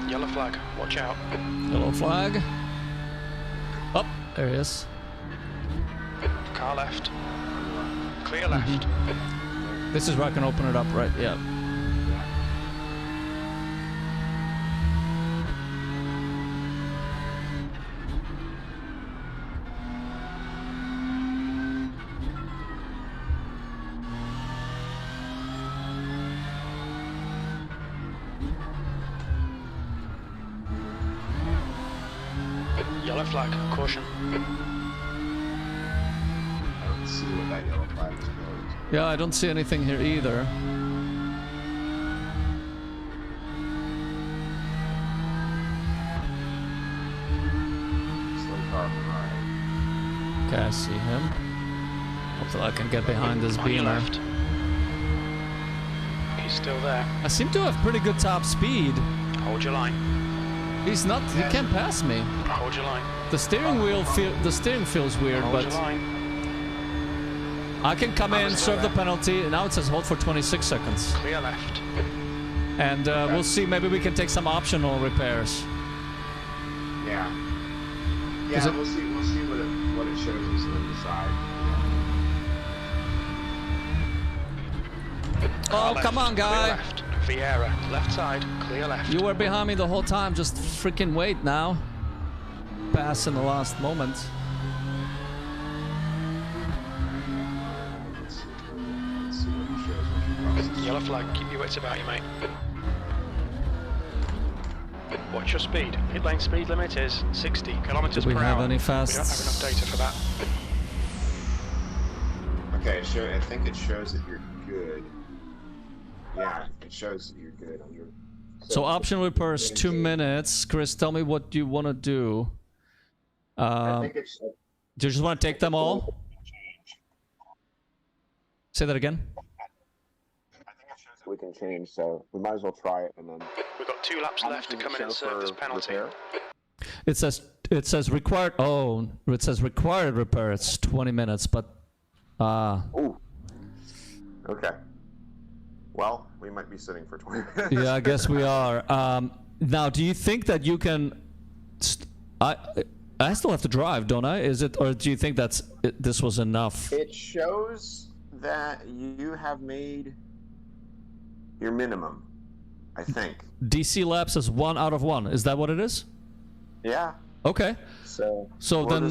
Yellow flag, watch out. Yellow flag. Oh, there he is. Car left. Clear left. This is where I can open it up, right? Yeah. Yellow flag, caution. I don't see what that yellow flag is going to. Yeah, I don't see anything here either. Slow car on the right. Okay, I see him. Hopefully I can get behind this On your beamer. left. He's still there. I seem to have pretty good top speed. Hold your line. He's not. He can't pass me. Hold your line. The steering wheel the steering feels weird, Hold but your line. I can come in, serve the penalty. Now it says hold for 26 seconds, Clear left. and we'll see. Maybe we can take some optional repairs. Yeah. Is Yeah, it- we'll see what it shows us and then decide. Oh, Left. come on, Clear guy! left. Vieira, left side. Clear left. You were behind me the whole time. Just freaking wait now. Pass in the last moment. Let's see what it shows when she crosses. Yellow flag, keep your wits about you, mate. What's your speed? Pit lane speed limit is 60 kilometers Do we per have hour. any We don't have enough fasts? data for that. Okay, I think it shows that you're good. Yeah, it shows that you're good on your. So option repairs 2 minutes. Chris, tell me what you want to do. I think it's. Do you just want to take them all? Say that again. We can change, so we might as well try it and then. We've got 2 laps left to come in and serve this penalty. It says required. Oh, it says required repair. It's 20 minutes, but Ooh. Okay. Well, we might be sitting for 20 minutes. yeah, I guess we are. Now, do you think that you can? I still have to drive, don't I? Is it, or do you think this was enough? It shows that you have made your minimum, I think. DC laps is 1 out of 1. Is that what it is? Yeah. Okay. So So then-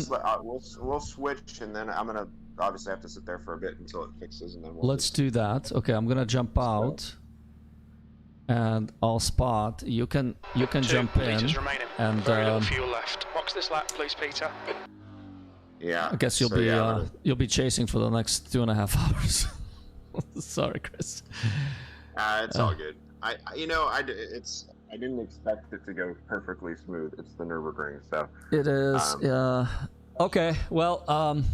we'll switch, and then I'm gonna obviously have to sit there for a bit until it fixes, and then we'll. Let's do that. Okay, I'm gonna jump out, and I'll spot. You can 2 jump in, litres remaining. and Very little fuel left. Box this lap, please, Peter. Yeah. I guess you'll so, be yeah, I'm gonna- you'll be chasing for the next 2.5 hours. Sorry, Chris. It's all good. I didn't expect it to go perfectly smooth. It's the Nurburgring, so. It is. Okay. Well.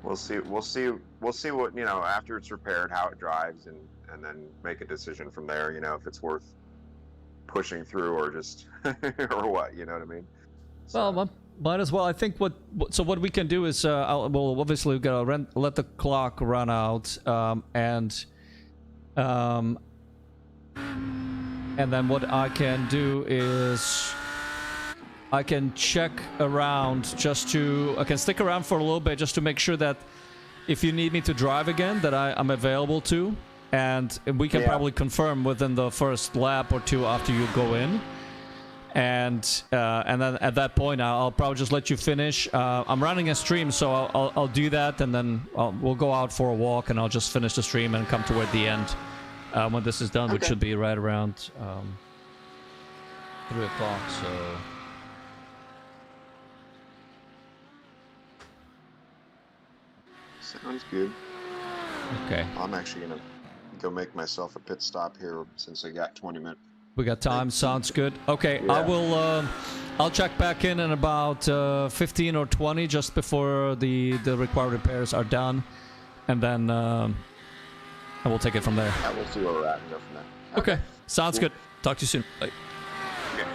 We'll see what after it's repaired, how it drives, and and then make a decision from there. You know, if it's worth pushing through or just or what. You know what I mean? So, Well, might as well. I think so what we can do is well, obviously we gotta let the clock run out, and then what I can do is I can check around I can stick around for a little bit just to make sure that if you need me to drive again, that I'm available to, and we can probably confirm within the first lap or two after you go in. And then at that point, I'll probably just let you finish. I'm running a stream, so I'll do that, and then we'll go out for a walk, and I'll just finish the stream and come toward the end when this is done, which should be right around 3 o'clock. So. sounds good. Okay. I'm actually gonna go make myself a pit stop here since I got 20 minutes. We got time. Sounds good. Okay, Yeah. I will. I'll check back in about 15 or 20 just before the required repairs are done, and then I will take it from there. Yeah, we'll see where we're at and go from there. Okay, sounds good. Talk to you soon. Bye. Okay.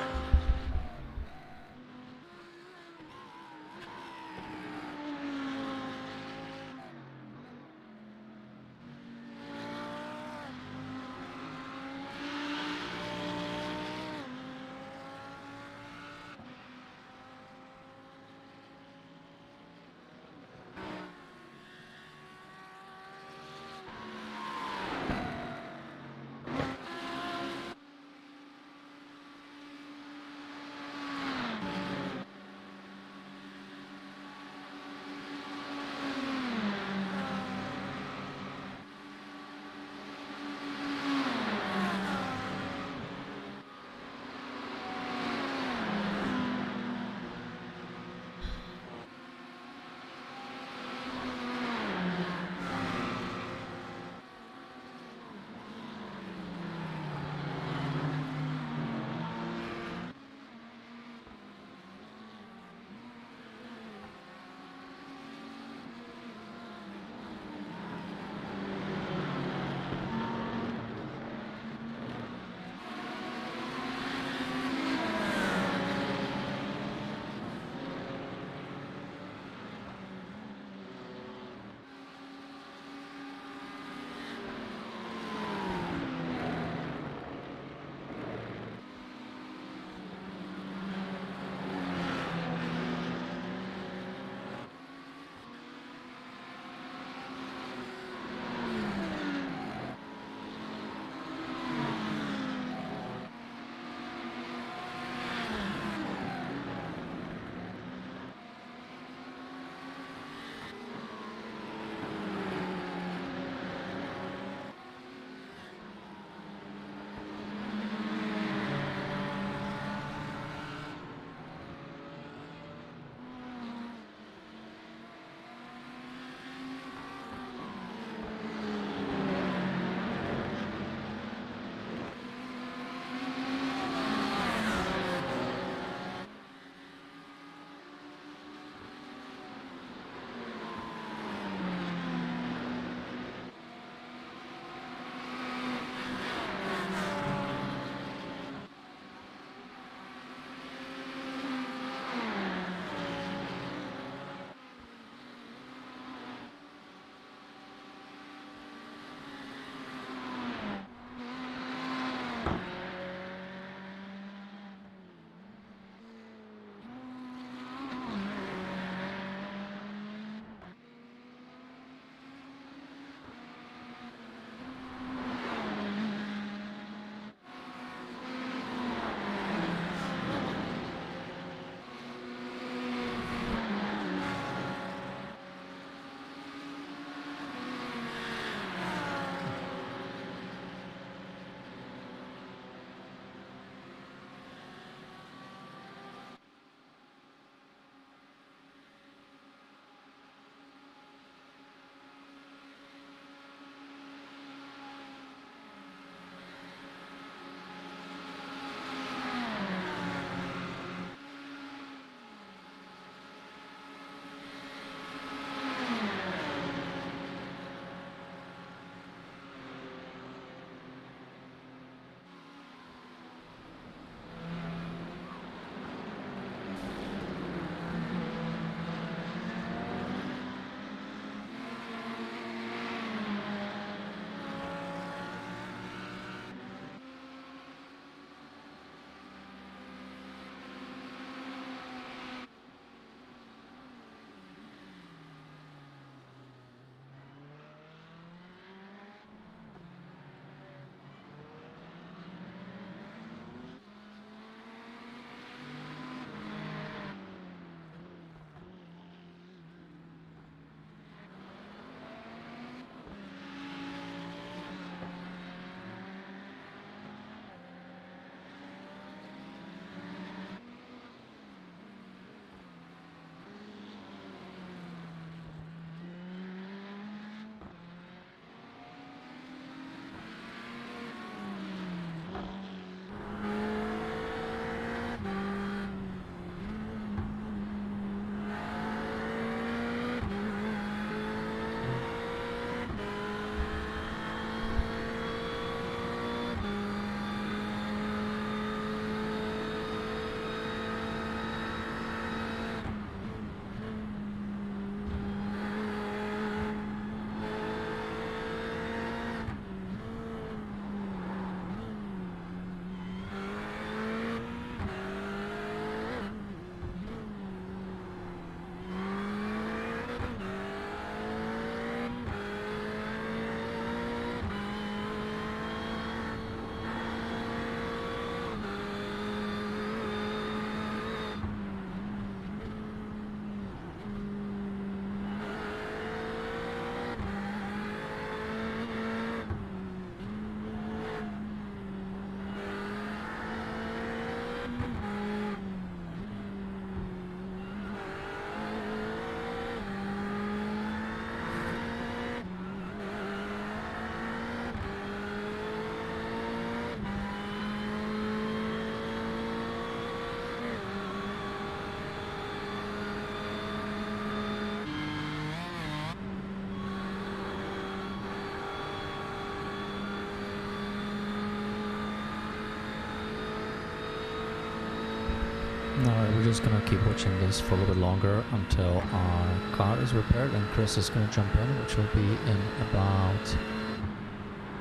just gonna keep watching this for a little bit longer until our car is repaired, and Chris is gonna jump in, which will be in about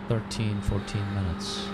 13-14 minutes.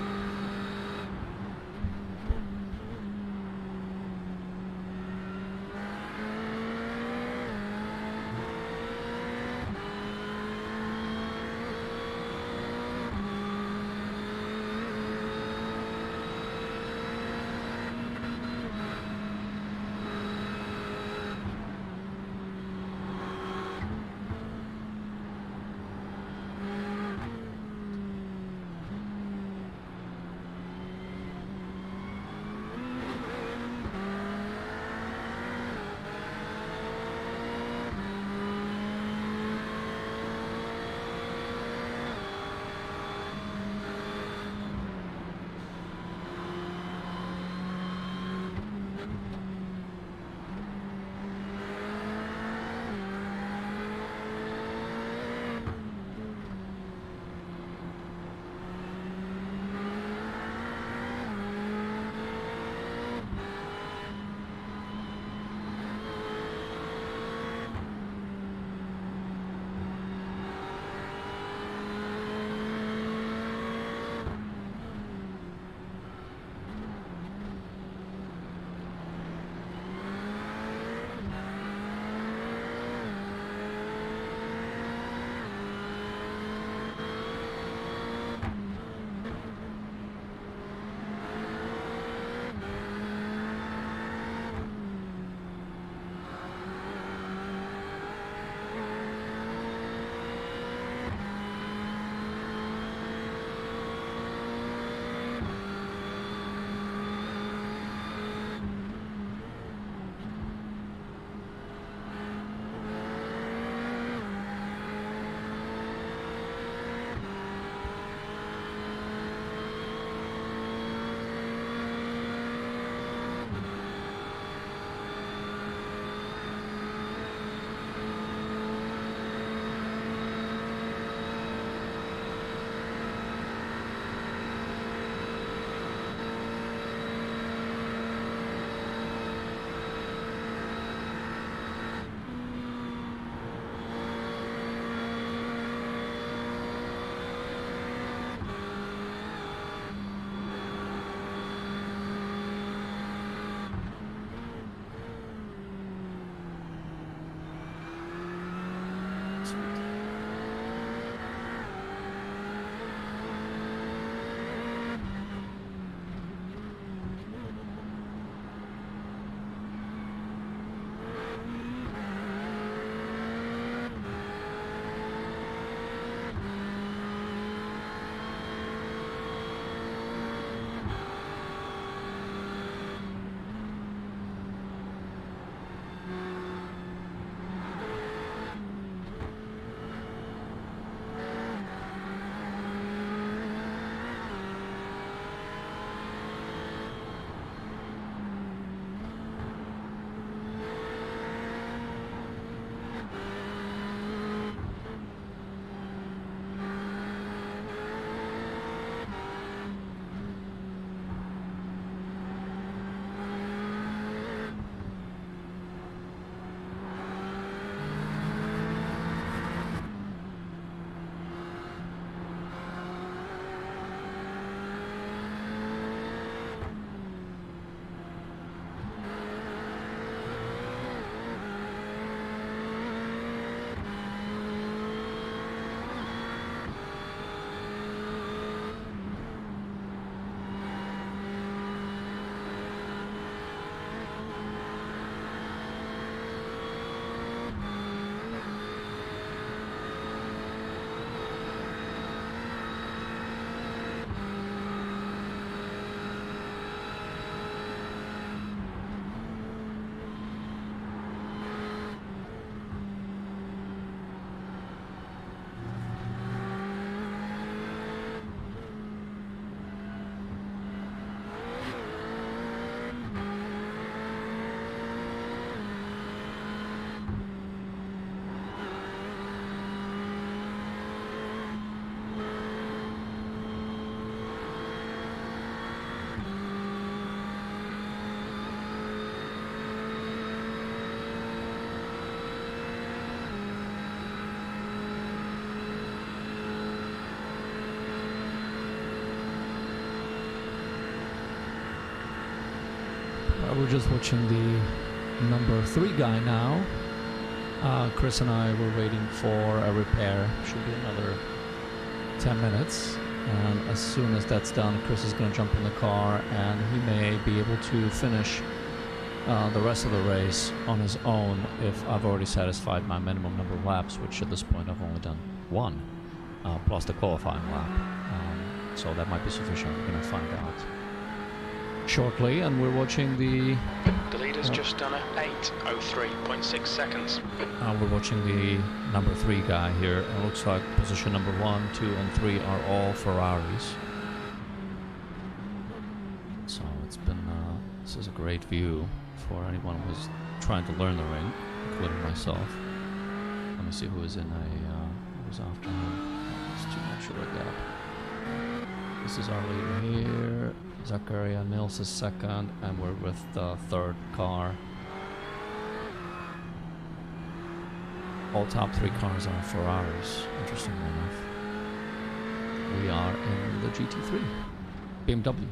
we're just watching the number 3 guy now. Chris and I were waiting for a repair. Should be another 10 minutes. And as soon as that's done, Chris is going to jump in the car and he may be able to finish the rest of the race on his own if I've already satisfied my minimum number of laps, which at this point I've only done 1, plus the qualifying lap. So that might be sufficient. We're going to find out shortly, and we're watching the leader's just done a 8:03.6 seconds. we're watching the number 3 guy here. It looks like position number 1, 2, and 3 are all Ferraris. So it's been this is a great view for anyone who's trying to learn the ring, including myself. Let me see who is in who's after him. It's too much of a gap. This is our leader here. Zakaria Nils is second, and we're with the 3rd car. All top 3 cars are Ferraris, interestingly enough. We are in the GT3. BMW,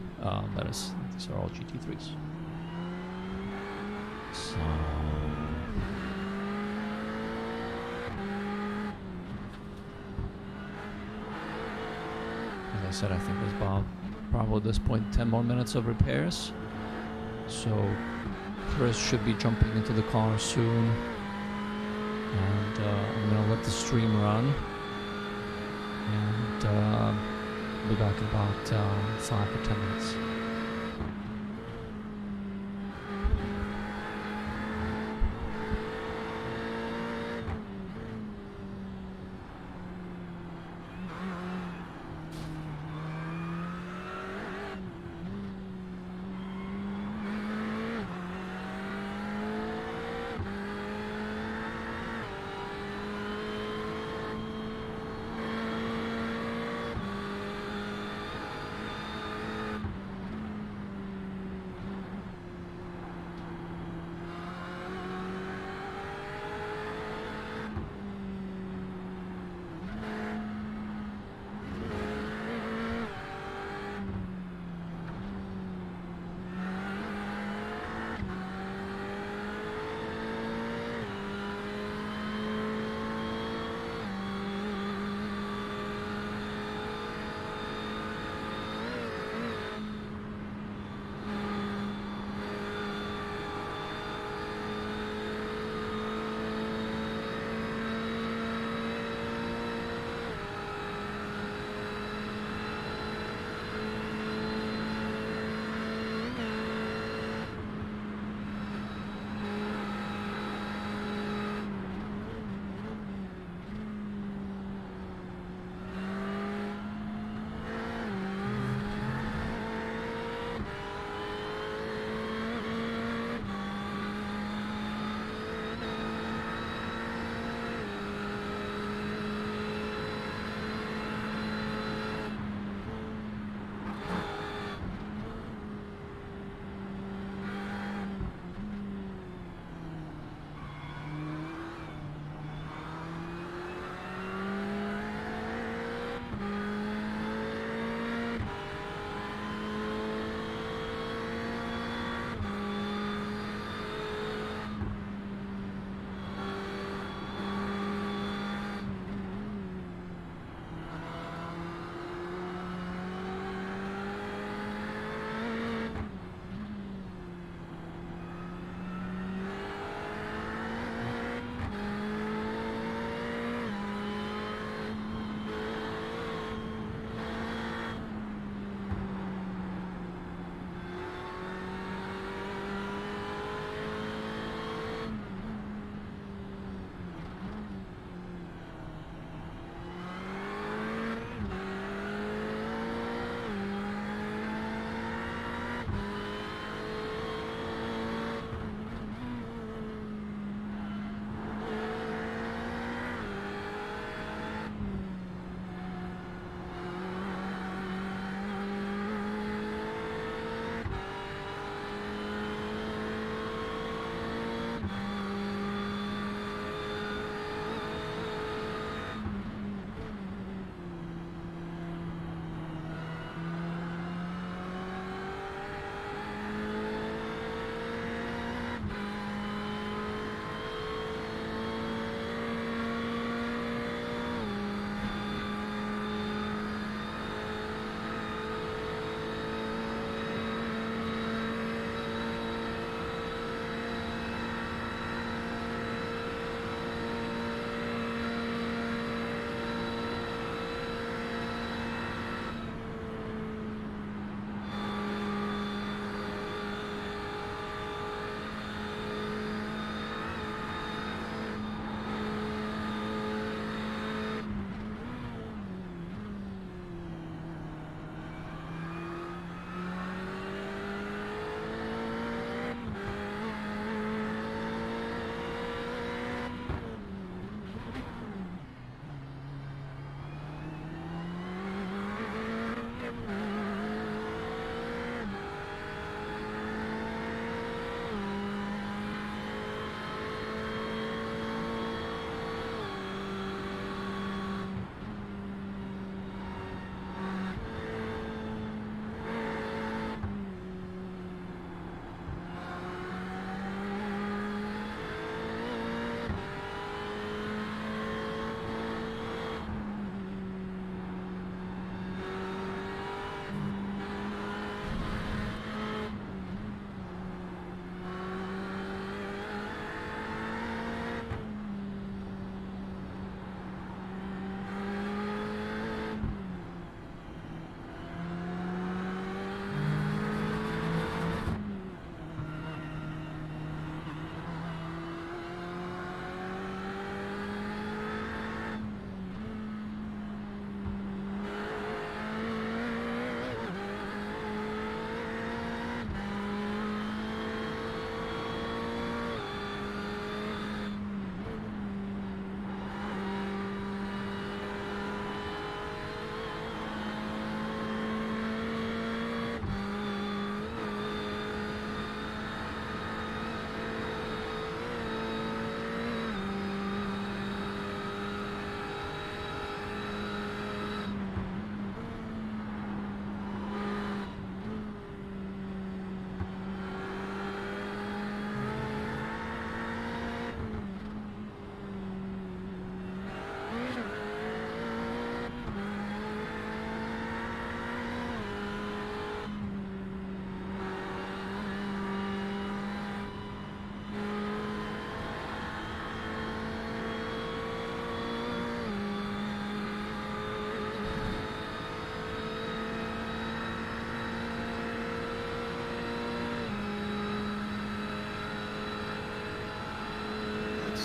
that is, these are all GT3s. So... as I said, I think there's about, probably at this point, 10 more minutes of repairs. So Chris should be jumping into the car soon. And I'm gonna let the stream run. And be back in about 5 or 10 minutes.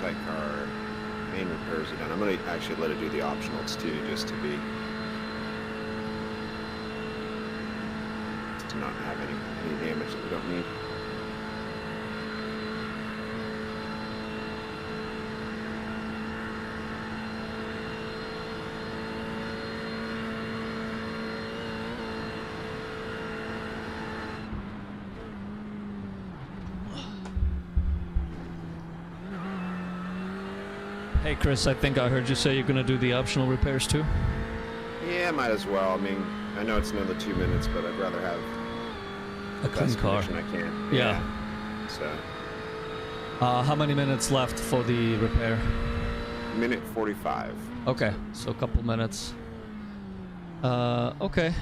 sidecar main repairs are done. I'm gonna actually let it do the optionals too, just to not have any damage that we don't need. Hey Chris, I think I heard you say you're gonna do the optional repairs too? Yeah, might as well. I mean, I know it's another 2 minutes, but I'd rather have A the clean best car. condition I can. Yeah. So, How many minutes left for the repair? minute 45. Okay, so a couple minutes. Okay.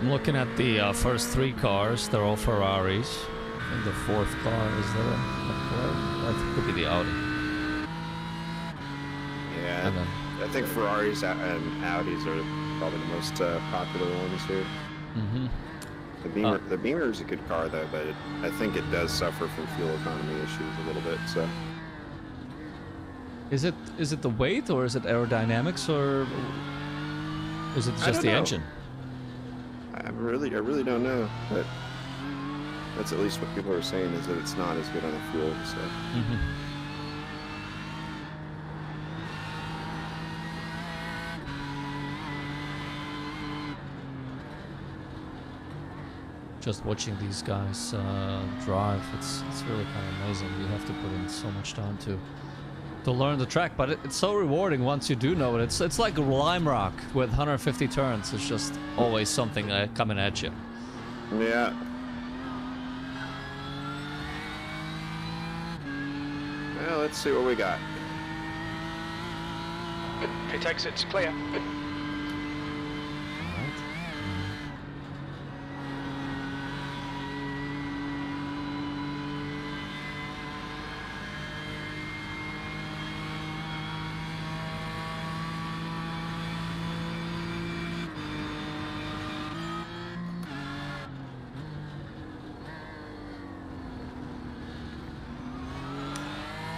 I'm looking at the first 3 cars. They're all Ferraris. I think the 4th car is there. That could be the Audi. Yeah, And then, I think Ferraris and Audis are probably the most popular ones here. mm-hmm. The Beamer is a good car though, but I think it does suffer from fuel economy issues a little bit. So Is it the weight or is it aerodynamics or is it I just don't the know. engine? I really don't know, but that's at least what people are saying is that it's not as good on the fuel. So Mm-hmm. Just watching these guys drive, it's really kind of amazing. You have to put in so much time to learn the track, but it's so rewarding once you do know it. It's like Lime Rock with 150 turns. It's just always something coming at you. yeah. Well, let's see what we got. Pit exit's clear.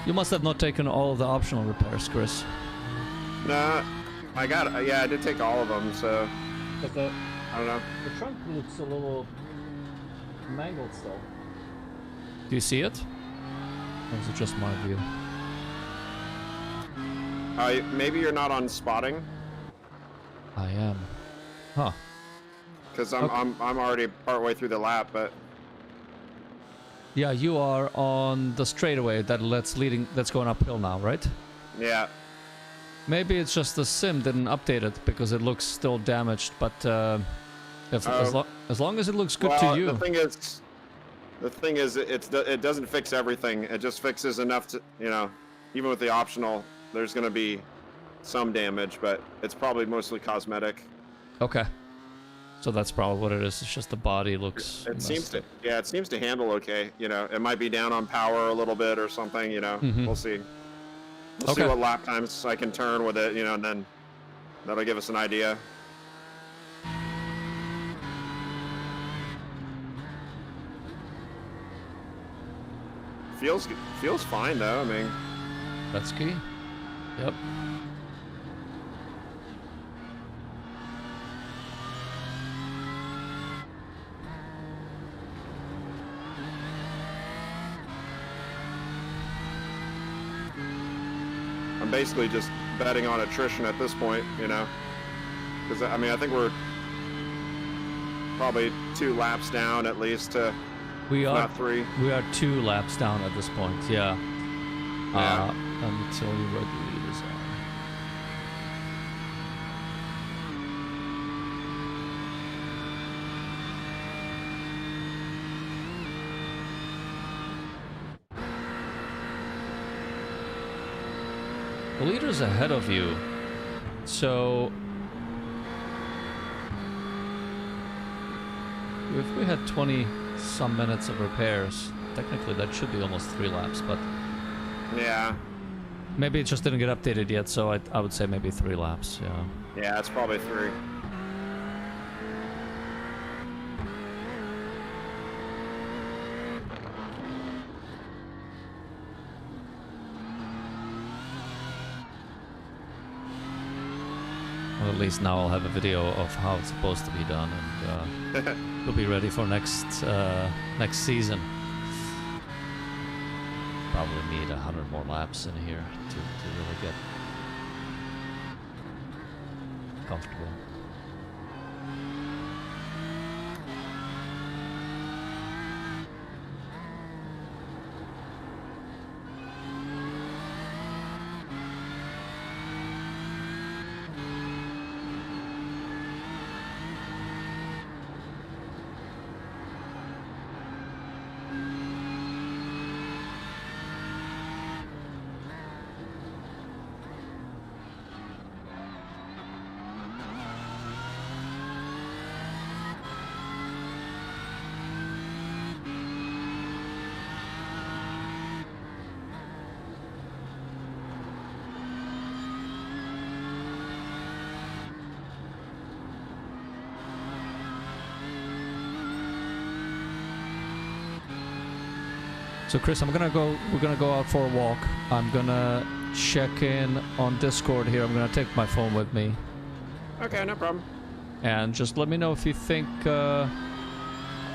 You must have not taken all of the optional repairs, Chris. Nah, I got it. Yeah, I did take all of them, so But the I don't know. trunk looks a little mangled still. Do you see it? Or is it just my view? Maybe you're not on spotting, I am. Huh. because I'm already partway through the lap, but Yeah, you are on the straightaway that's going uphill now, right? yeah. Maybe it's just the sim didn't update it because it looks still damaged, but as long as it looks good Well, to you. the thing is, it doesn't fix everything. It just fixes enough to, even with the optional, there's going to be some damage, but it's probably mostly cosmetic. Okay. So that's probably what it is. It's just the body looks It seems messed to, it seems to handle okay. It might be down on power a little bit or something. Mhm. We'll see. We'll see Okay. what lap times I can turn with it. And then that'll give us an idea. Feels fine though. I mean, That's key. Yep. I'm basically just betting on attrition at this point, because I think we're probably 2 laps down at least to We are not 3. We are 2 laps down at this point. Yeah. Yeah. Let me tell you where the leaders are. The leader's ahead of you, so if we had 20 some minutes of repairs, technically that should be almost 3 laps, but Yeah. maybe it just didn't get updated yet, so I would say maybe 3 laps, yeah. Yeah, it's probably 3. Well, at least now I'll have a video of how it's supposed to be done, and we'll be ready for next season. Probably need 100 more laps in here to really get comfortable. So Chris, we're gonna go out for a walk. I'm gonna check in on Discord here. I'm gonna take my phone with me. Okay, no problem. And just let me know if you think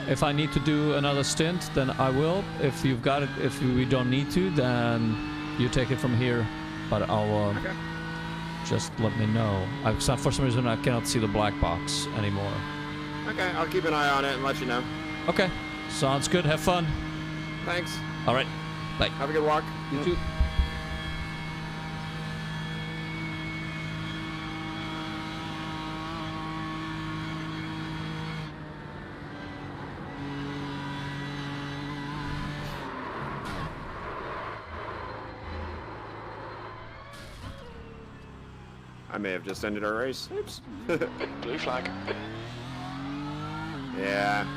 if I need to do another stint, then I will. If you've got it, if we don't need to, then you take it from here. But I'll Okay. just let me know. For some reason I cannot see the black box anymore. Okay, I'll keep an eye on it and let you know. Okay, sounds good. Have fun. Thanks. All right, bye. Have a good walk. You too. I may have just ended our race. Oops. Blue flag. Yeah.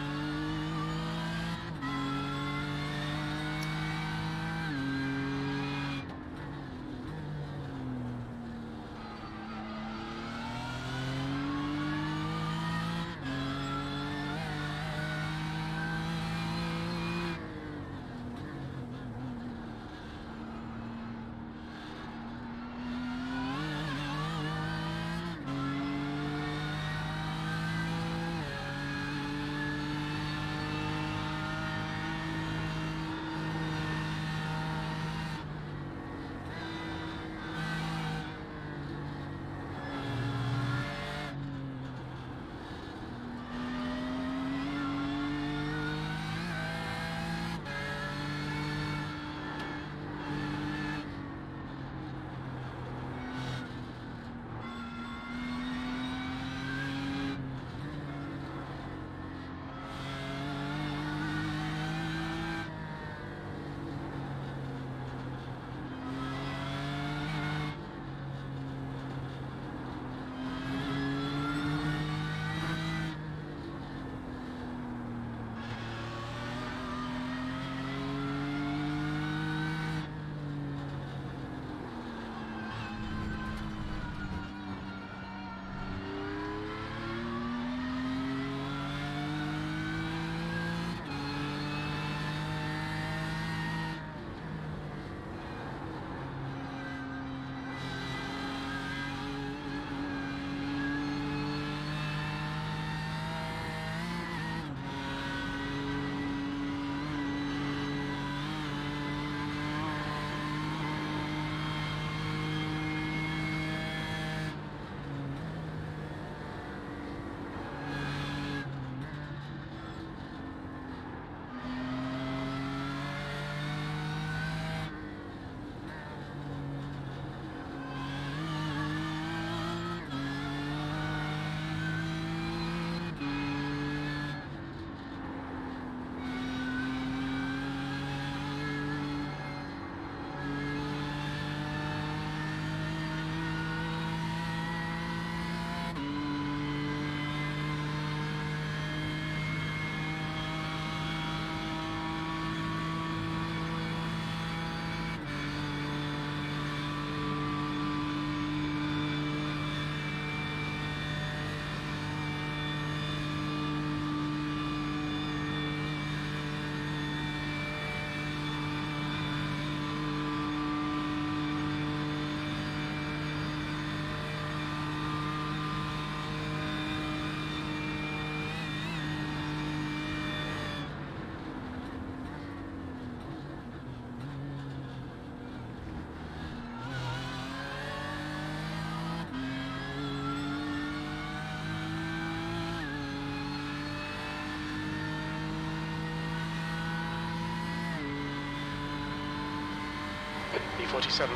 47.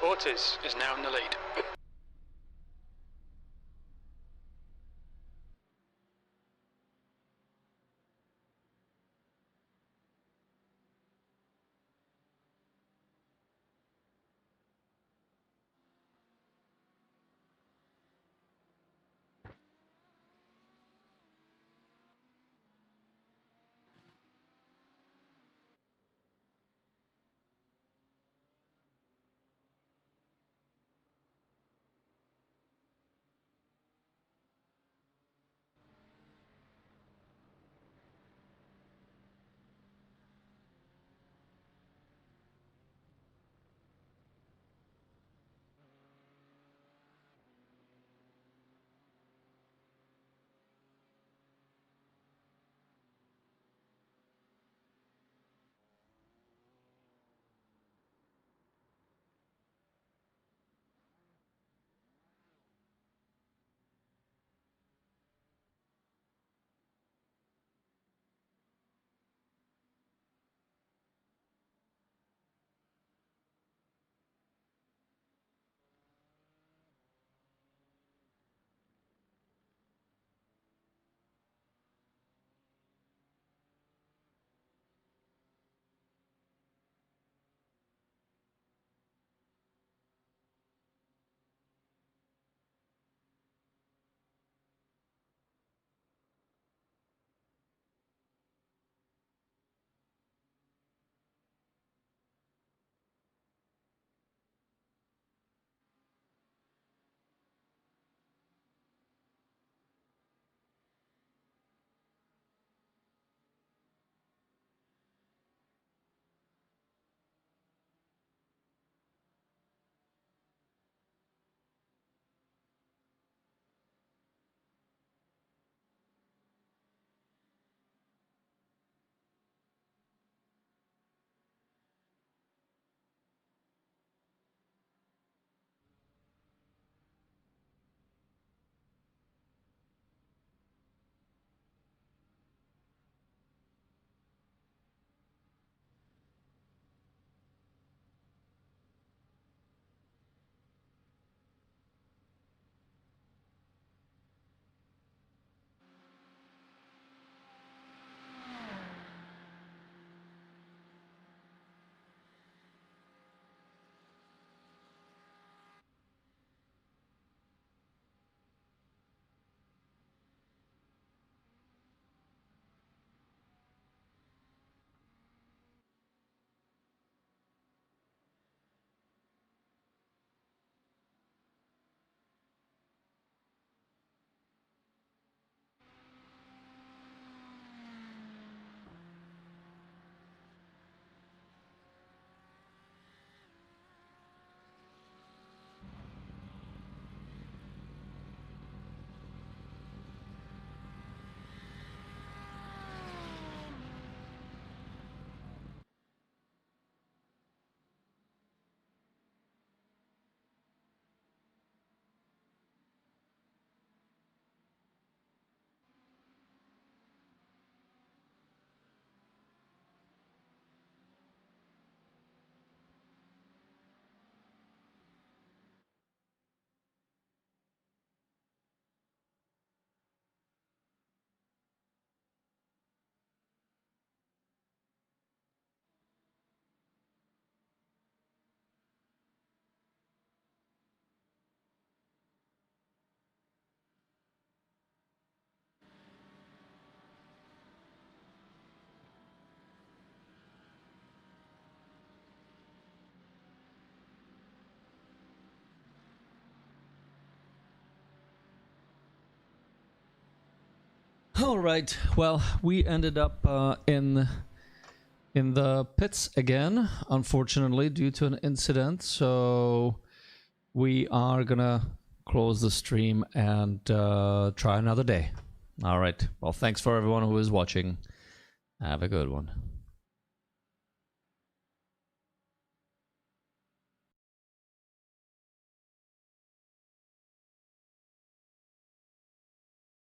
Ortiz is now in the lead. All right. Well, we ended up in the pits again, unfortunately, due to an incident. So we are gonna close the stream and try another day. All right. Well, thanks for everyone who is watching. Have a good one.